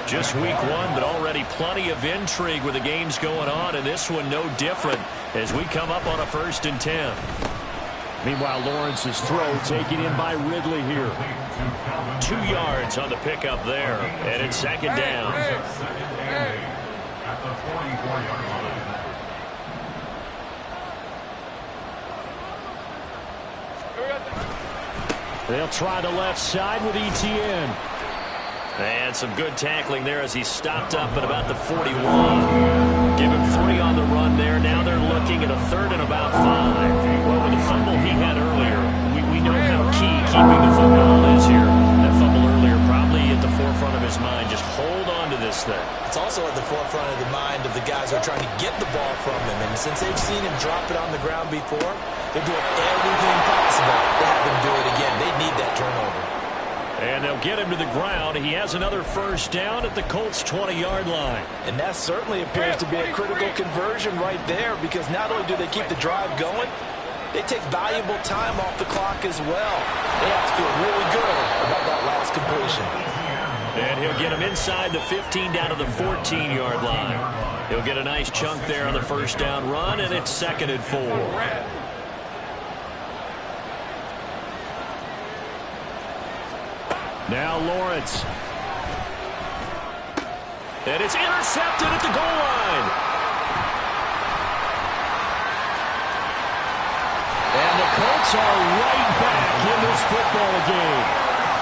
Just week 1, but already plenty of intrigue with the games going on, and this one no different as we come up on a 1st and 10. Meanwhile, Lawrence's throw taken in by Ridley here. 2 yards on the pickup there, and it's 2nd down. At the 44-yard line. They'll try the left side with ETN. And some good tackling there as he stopped up at about the 41. Give him 3 on the run there. Now they're looking at a 3rd and about 5. Well, with the fumble he had earlier, we know how key keeping the football is here. That fumble earlier probably at the forefront of his mind. Just hold on to this thing. It's also at the forefront of the mind of the guys who are trying to get the ball from him. And since they've seen him drop it on the ground before, they're doing everything possible to have him do it again. They need that turnover. And they'll get him to the ground. He has another first down at the Colts' 20-yard line. And that certainly appears to be a critical conversion right there, because not only do they keep the drive going, they take valuable time off the clock as well. They have to feel really good about that last completion. And he'll get him inside the 15 down to the 14-yard line. He'll get a nice chunk there on the first down run, and it's 2nd and 4. Now Lawrence. And it's intercepted at the goal line. And the Colts are right back in this football game.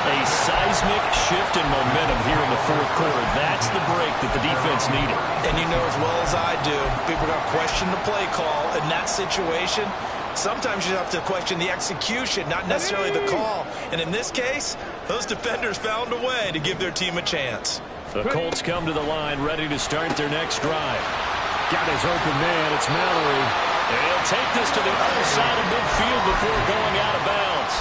A seismic shift in momentum here in the fourth quarter. That's the break that the defense needed. And you know as well as I do, people are going to question the play call. In that situation, sometimes you have to question the execution, not necessarily the call. And in this case, those defenders found a way to give their team a chance. The Colts come to the line ready to start their next drive. Got his open man. It's Mallory. And he'll take this to the other side of midfield before going out of bounds.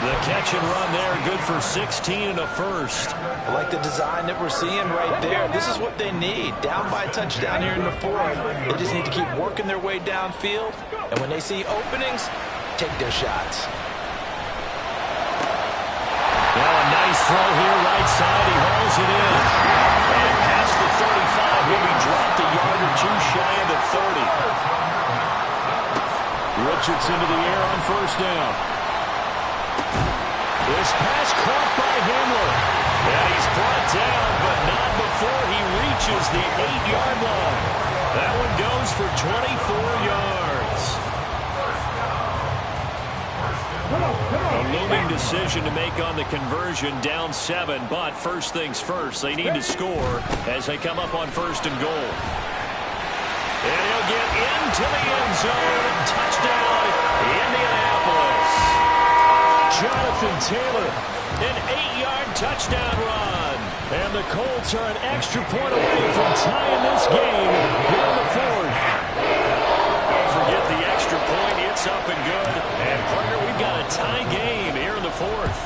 The catch and run there, good for 16 and a first. I like the design that we're seeing right there. This is what they need. Down by a touchdown here in the fourth. They just need to keep working their way downfield. And when they see openings, take their shots. Now a nice throw here, right side. He hauls it in. And past the 35, he'll be dropped a yard or two shy of the 30. Richardson to the air on first down. This pass caught by Himmler. And he's brought down, but not before he reaches the 8-yard line. That one goes for 24 yards. A looming decision to make on the conversion, down 7, but first things first, they need to score as they come up on first and goal. And he'll get into the end zone. Touchdown, Indianapolis. Jonathan Taylor, an 8-yard touchdown run. And the Colts are an extra point away from tying this game here in the fourth. Don't forget the extra point. It's up and good. And, partner, we've got a tie game here in the fourth.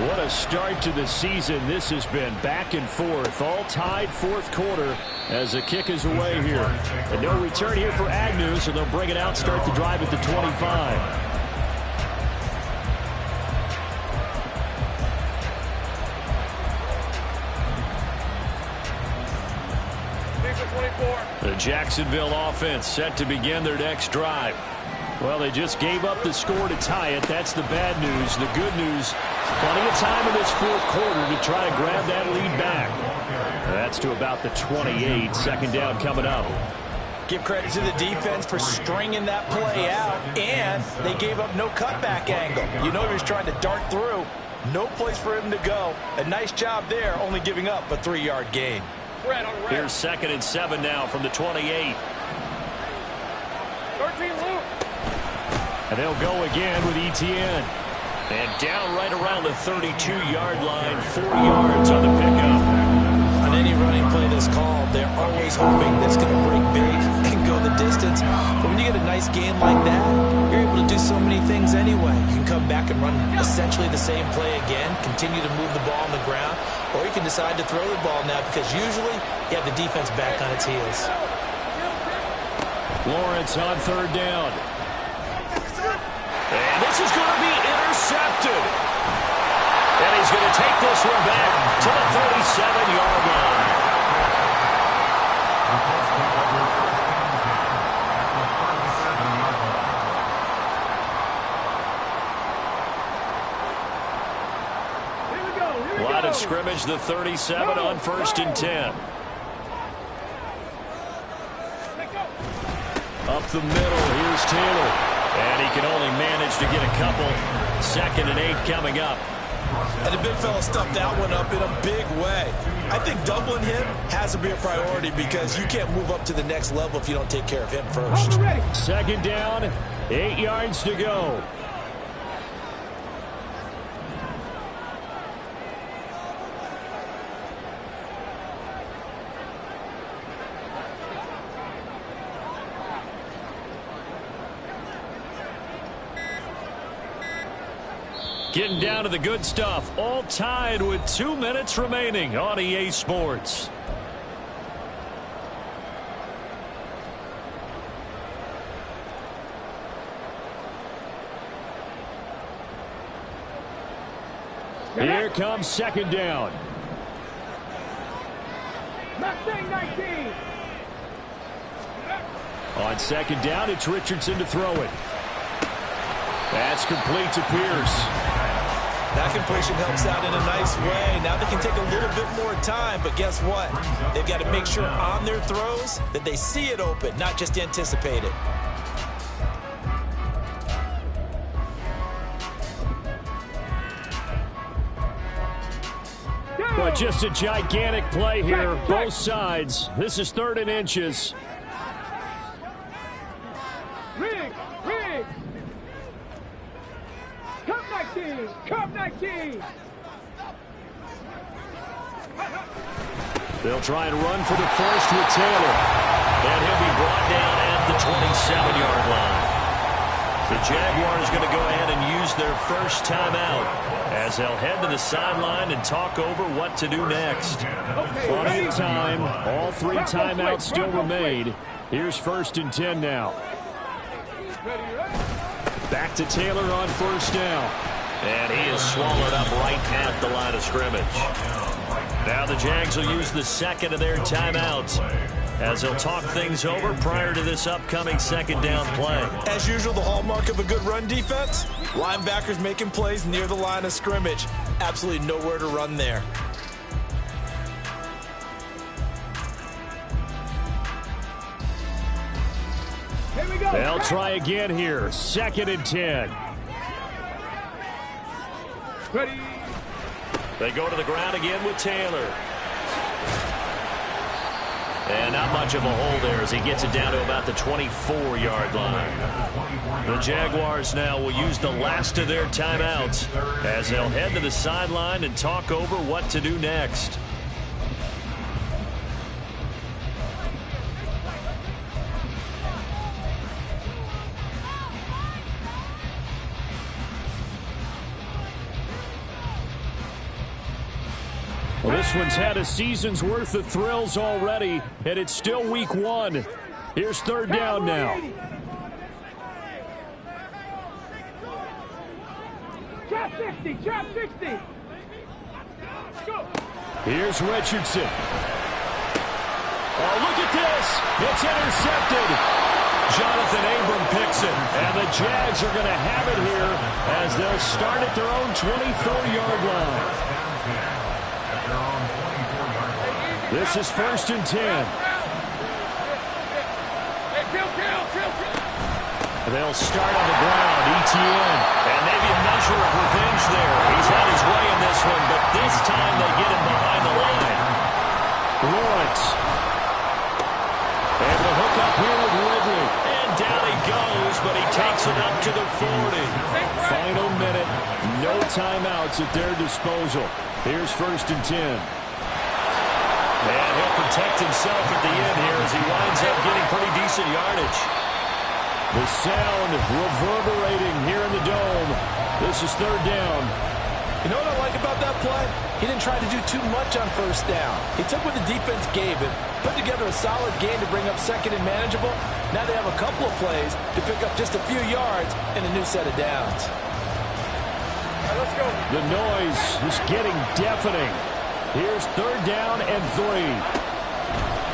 What a start to the season this has been. Back and forth, all tied fourth quarter as the kick is away here. And no return here for Agnew, so they'll bring it out, start the drive at the 25. The Jacksonville offense set to begin their next drive. Well, they just gave up the score to tie it. That's the bad news. The good news, plenty of time in this fourth quarter to try to grab that lead back. That's to about the 28. Second down coming up. Give credit to the defense for stringing that play out, and they gave up no cutback angle. You know he was trying to dart through. No place for him to go. A nice job there, only giving up a 3-yard gain. Here's 2nd and 7 now from the 28. 13 Luke. And they'll go again with Etienne. And down right around the 32-yard line, 4 yards on the pickup. On any running play that's called, they're always hoping that's going to break big and go the distance. But when you get a nice game like that, you're able to do so many things anyway. You can come back and run essentially the same play again, continue to move the ball on the ground, or you can decide to throw the ball now because usually you have the defense back on its heels. Lawrence on third down. And this is going to be intercepted. And he's going to take this one back to the 37-yard line. Line of scrimmage, the 37 on 1st and 10. Up the middle, here's Taylor. And he can only manage to get a couple. 2nd and 8 coming up. And the big fella stuffed that one up in a big way. I think doubling him has to be a priority because you can't move up to the next level if you don't take care of him first. 2nd down, 8 yards to go. Getting down to the good stuff. All tied with 2 minutes remaining on EA Sports. Here comes second down. Mustang 19. On second down, it's Richardson to throw it. That's complete to Pierce. That completion helps out in a nice way. Now they can take a little bit more time, but guess what? They've got to make sure on their throws that they see it open, not just anticipate it. But just a gigantic play here, both sides. This is 3rd and inches. Riggs. Cup 19. Cup 19. They'll try and run for the first with Taylor. And he'll be brought down at the 27-yard line. The Jaguars going to go ahead and use their first timeout as they'll head to the sideline and talk over what to do next. Plenty of time. All 3 timeouts still remain. Here's 1st and 10 now. Back to Taylor on 1st down. And he is swallowed up right at the line of scrimmage. Now the Jags will use the second of their timeouts as they'll talk things over prior to this upcoming second down play. As usual, the hallmark of a good run defense, linebackers making plays near the line of scrimmage. Absolutely nowhere to run there. Here we go. They'll try again here. 2nd and 10. Ready. They go to the ground again with Taylor. And not much of a hole there as he gets it down to about the 24-yard line. The Jaguars now will use the last of their timeouts as they'll head to the sideline and talk over what to do next. Well, this one's had a season's worth of thrills already, and it's still week 1. Here's 3rd down now. Trap 60. Trap 60. Go. Here's Richardson. Oh, look at this. It's intercepted. Jonathan Abram picks it, and the Jags are going to have it here as they'll start at their own 24-yard line. This is 1st and 10. They'll start on the ground, ETN. And maybe a measure of revenge there. He's had his way in this one, but this time they get him behind the line. Lawrence. And the hook up here with Ridley. And down he goes, but he takes it up to the 40. Final minute. No timeouts at their disposal. Here's 1st and 10. And he'll protect himself at the end here as he winds up getting pretty decent yardage. The sound reverberating here in the dome. This is 3rd down. You know what I like about that play? He didn't try to do too much on 1st down. He took what the defense gave him, put together a solid game to bring up 2nd and manageable. Now they have a couple of plays to pick up just a few yards and a new set of downs. All right, let's go. The noise is getting deafening. Here's 3rd down and 3.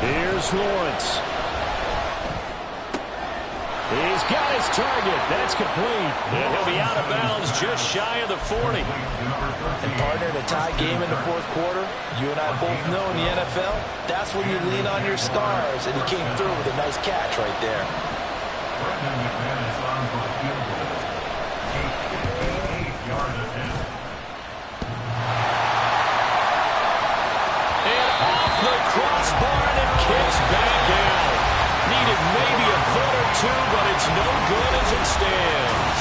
Here's Lawrence. He's got his target. That's complete. And he'll be out of bounds just shy of the 40. And partner, in a tie game in the 4th quarter, you and I both know in the NFL, that's when you lean on your stars, and he came through with a nice catch right there. And off the crossbar, and it kicks back out. Needed maybe a foot or 2, but it's no good as it stands.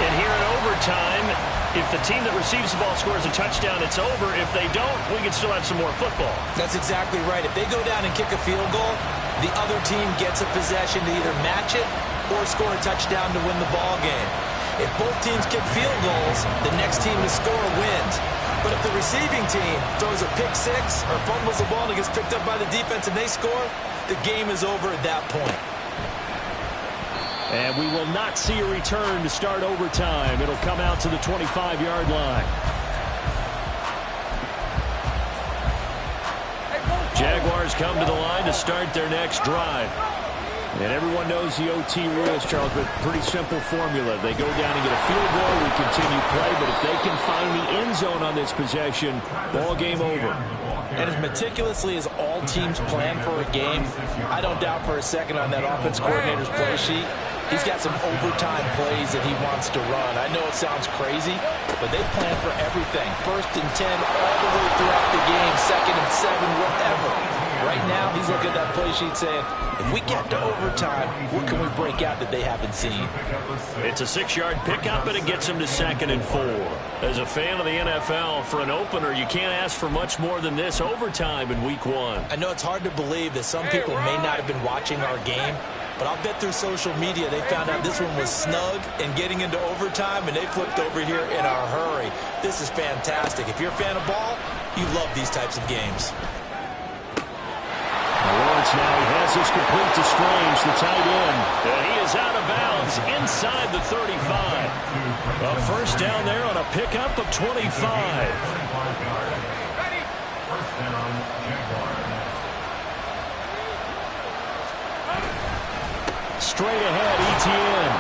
And here in overtime, if the team that receives the ball scores a touchdown, it's over. If they don't, we can still have some more football. That's exactly right. If they go down and kick a field goal, the other team gets a possession to either match it or score a touchdown to win the ball game. If both teams kick field goals, the next team to score wins. But if the receiving team throws a pick six or fumbles the ball and it gets picked up by the defense and they score, the game is over at that point. And we will not see a return to start overtime. It'll come out to the 25-yard line. Jaguars come to the line to start their next drive. And everyone knows the OT rules, Charles, but pretty simple formula. They go down and get a field goal, we continue play, but if they can find the end zone on this possession, ball game over. And as meticulously as all teams plan for a game, I don't doubt for a second on that offense coordinator's play sheet, he's got some overtime plays that he wants to run. I know it sounds crazy, but they plan for everything. 1st and 10 all the way throughout the game, 2nd and 7, whatever. Right now, he's looking at that play sheet saying, if we get to overtime, what can we break out that they haven't seen? It's a 6-yard pickup, and it gets him to 2nd and 4. As a fan of the NFL, for an opener, you can't ask for much more than this overtime in Week 1. I know it's hard to believe that some people may not have been watching our game, but I'll bet through social media they found out this one was snug and getting into overtime, and they flipped over here in a hurry. This is fantastic. If you're a fan of ball, you love these types of games. Lawrence now has this complete to Strange, the tight end. And he is out of bounds inside the 35. A first down there on a pickup of 25. Straight ahead, Etienne.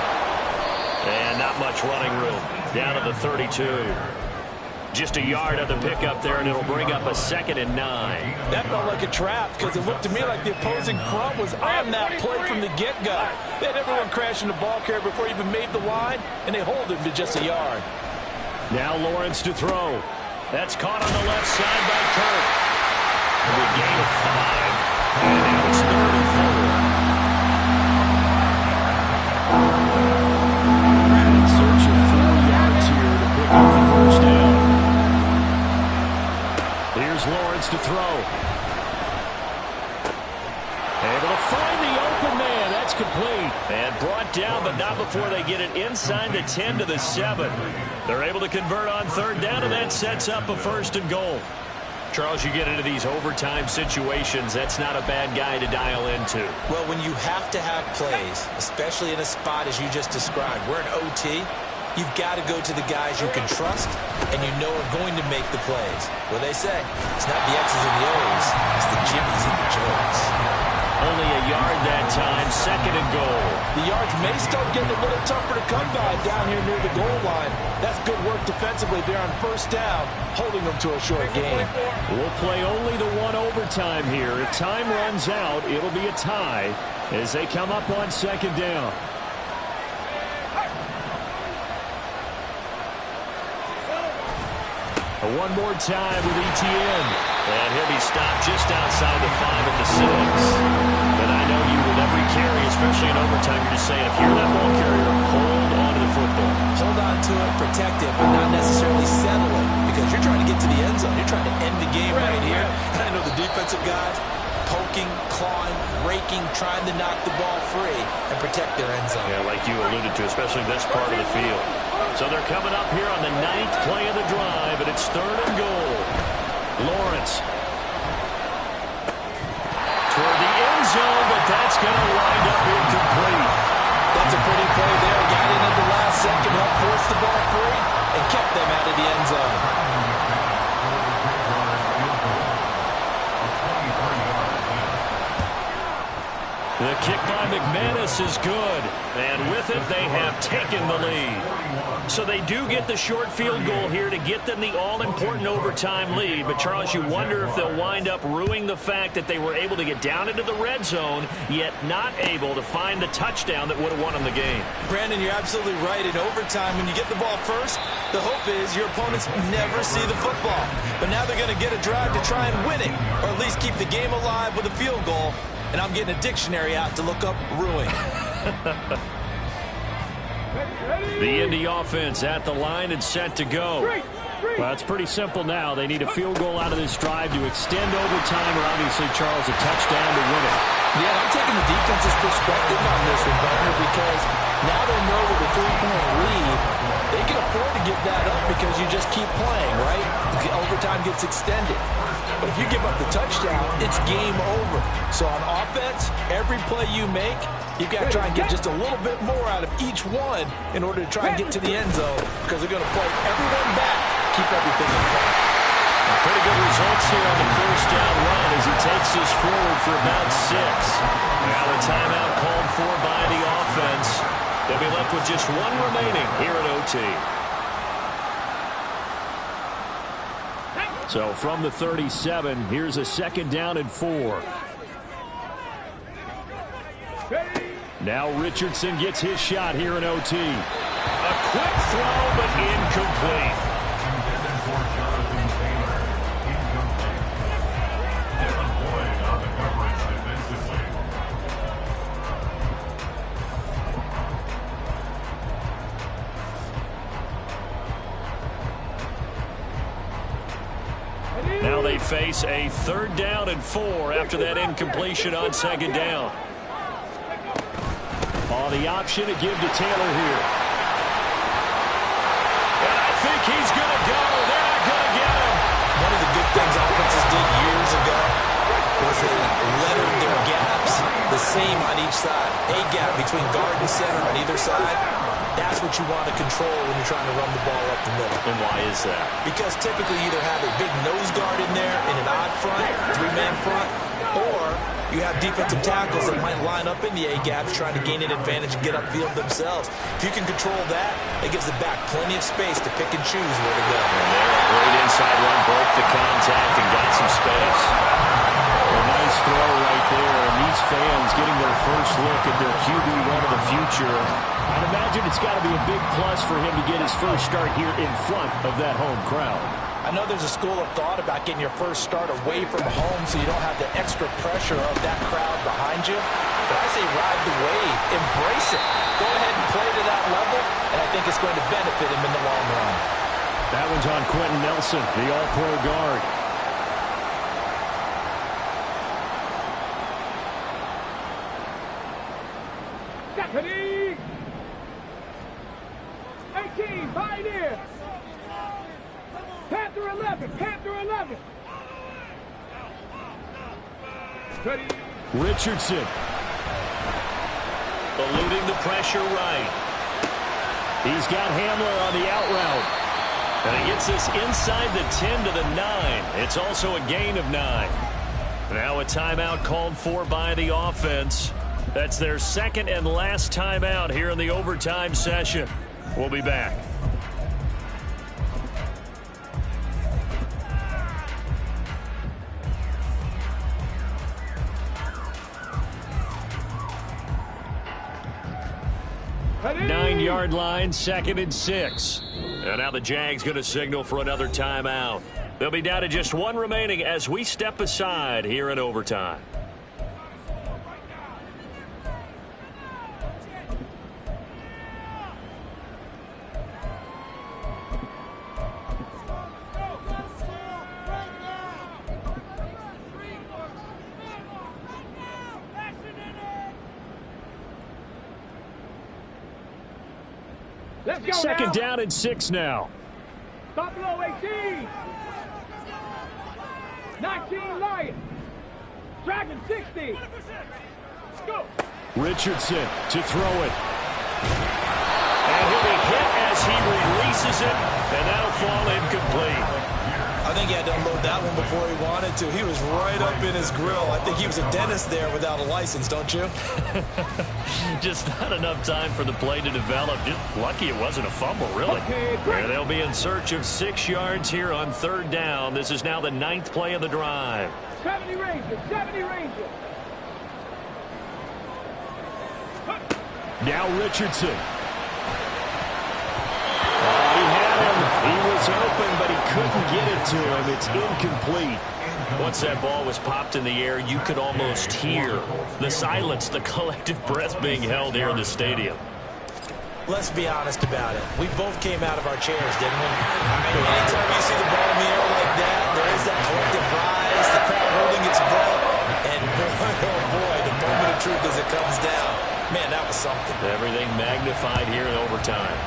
And not much running room. Down to the 32. Just a yard of the pickup there, and it'll bring up a 2nd and 9. That felt like a trap because it looked to me like the opposing front was on that play from the get-go. They had everyone crashing the ball carrier before he even made the line, and they hold him to just a yard. Now Lawrence to throw. That's caught on the left side by Kirk. A gain of 5. And now it's 3rd and 4. In search of 4 yards here to pick up the first down. Here's Lawrence to throw. Able to find the open man. That's complete. And brought down, but not before they get it inside the 10 to the 7. They're able to convert on 3rd down, and that sets up a 1st and goal. Charles, you get into these overtime situations, that's not a bad guy to dial into. Well, when you have to have plays, especially in a spot as you just described, we're in OT, you've got to go to the guys you can trust and you know are going to make the plays. What they say, it's not the X's and the O's, it's the Jimmies and the Joes. Only a yard that time, 2nd and goal. The yards may start getting a little tougher to come by down here near the goal line. That's good work defensively there on 1st down, holding them to a short game. We'll play only the 1 overtime here. If time runs out, it'll be a tie as they come up on 2nd down. One more time with Etienne. And he'll be stopped just outside the 5 at the 6. But I know you with every carry, especially in overtime, you're just saying, if you're that ball carrier, hold on to the football. Hold on to it, protect it, but not necessarily settle it. Because you're trying to get to the end zone. You're trying to end the game right here. And I know the defensive guys poking, clawing, raking, trying to knock the ball free and protect their end zone. Yeah, like you alluded to, especially this part of the field. So they're coming up here on the 9th play of the drive, and it's 3rd and goal. Lawrence toward the end zone, but that's going to wind up incomplete. That's a pretty play there. Got in at the last second, helped force the ball free, and kept them out of the end zone. The kick by McManus is good, and with it, they have taken the lead. So they do get the short field goal here to get them the all-important overtime lead. But, Charles, you wonder if they'll wind up ruining the fact that they were able to get down into the red zone, yet not able to find the touchdown that would have won them the game. Brandon, you're absolutely right. In overtime, when you get the ball first, the hope is your opponents never see the football. But now they're going to get a drive to try and win it, or at least keep the game alive with a field goal. And I'm getting a dictionary out to look up ruin. The Indy offense at the line and set to go. Well, it's pretty simple now. They need a field goal out of this drive to extend overtime, or obviously, Charles, a touchdown to win it. Yeah, I'm taking the defense's perspective on this one, Butler, because Now they know with a 3-point lead, they can afford to give that up because you just keep playing, right? Overtime gets extended. But if you give up the touchdown, it's game over. So on offense, every play you make, you've got to try and get just a little bit more out of each one in order to try and get to the end zone because they're going to play everyone back, keep everything in play. Pretty good results here on the first down run as he takes this forward for about 6. Now a timeout called for by the offense. They'll be left with just one remaining here at OT. So from the 37, here's a 2nd down and 4. Now Richardson gets his shot here in OT. A quick throw, but incomplete. Now they face a 3rd down and 4 after that incompletion on 2nd down. The option to give to Taylor here. And I think he's going to go. They're not going to get him. One of the good things offenses did years ago was they lettered their gaps the same on each side. A gap between guard and center on either side. That's what you want to control when you're trying to run the ball up the middle. And why is that? Because typically you either have a big nose guard in there in an odd front, 3-man front, or you have defensive tackles that might line up in the A-gaps trying to gain an advantage and get upfield themselves. If you can control that, it gives the back plenty of space to pick and choose where to go. And there, a great inside run, broke the contact and got some space. A nice throw right there, and these fans getting their first look at their QB1 of the future. I'd imagine it's got to be a big plus for him to get his first start here in front of that home crowd. I know there's a school of thought about getting your first start away from home so you don't have the extra pressure of that crowd behind you. But I say ride the wave. Embrace it. Go ahead and play to that level, and I think it's going to benefit him in the long run. That one's on Quentin Nelson, the all-pro guard. Deputy! 18, Pioneer! Panther 11, Panther 11! Ready. Richardson. Eluding the pressure right. He's got Hamler on the out route. And he gets this inside the 10 to the 9. It's also a gain of 9. Now a timeout called for by the offense. That's their 2nd and last timeout here in the overtime session. We'll be back. Ready. 9-yard line, 2nd and 6. And now the Jags going to signal for another timeout. They'll be down to just one remaining as we step aside here in overtime. Let's go 2nd now. down and 6 now. Stop below 18. 19 Lion. Dragon 60. Go. Richardson to throw it. And he'll be hit as he releases it, and that'll fall incomplete. I think he had to unload that one before he wanted to. He was right up in his grill. I think he was a dentist there without a license, don't you? Just not enough time for the play to develop. Just lucky it wasn't a fumble, really. Okay, great. They'll be in search of 6 yards here on 3rd down. This is now the 9th play of the drive. 70 Rangers, 70 Rangers. Now Richardson. He had him. He was open, but he couldn't get it to him. It's incomplete. Once that ball was popped in the air, you could almost hear the silence, the collective breath being held here in the stadium. Let's be honest about it. We both came out of our chairs, didn't we? I mean, anytime you see the ball in the air like that, there is that collective rise, the crowd holding its breath, and boy, oh boy, the moment of truth as it comes down. Man, that was something. Everything magnified here in overtime.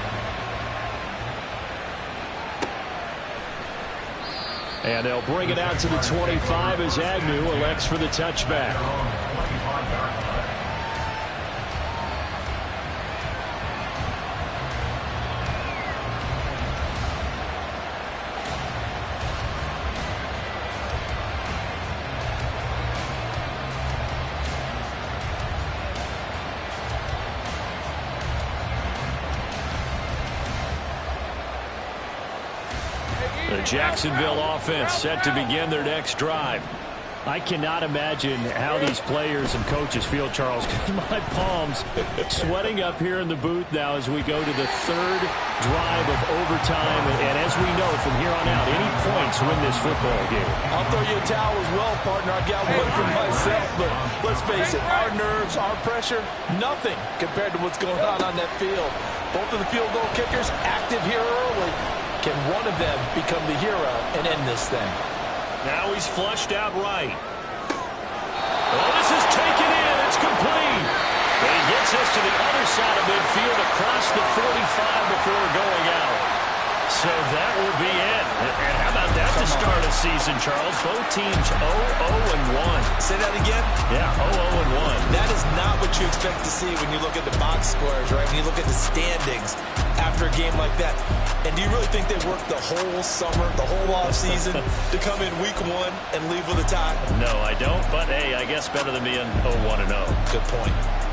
And they'll bring it out to the 25 as Agnew elects for the touchback. The Jacksonville offense set to begin their next drive. I cannot imagine how these players and coaches feel, Charles, because my palms sweating up here in the booth now as we go to the third drive of overtime. And as we know from here on out, any points win this football game. I'll throw you a towel as well, partner. I got one for myself, but let's face it, our nerves, our pressure, nothing compared to what's going on that field. Both of the field goal kickers active here early. Can one of them become the hero and end this thing? Now he's flushed out right. Oh, this is taken in. It's complete. And he gets us to the other side of midfield across the 45 before going out. So that will be it. And how about that to start a season, Charles? Both teams 0-0-1. Say that again? Yeah, 0-0-1. That is not what you expect to see when you look at the box scores, right? When you look at the standings after a game like that. And do you really think they worked the whole summer, the whole offseason to come in week 1 and leave with a tie? No, I don't. But, hey, I guess better than being 0-1-0. Good point.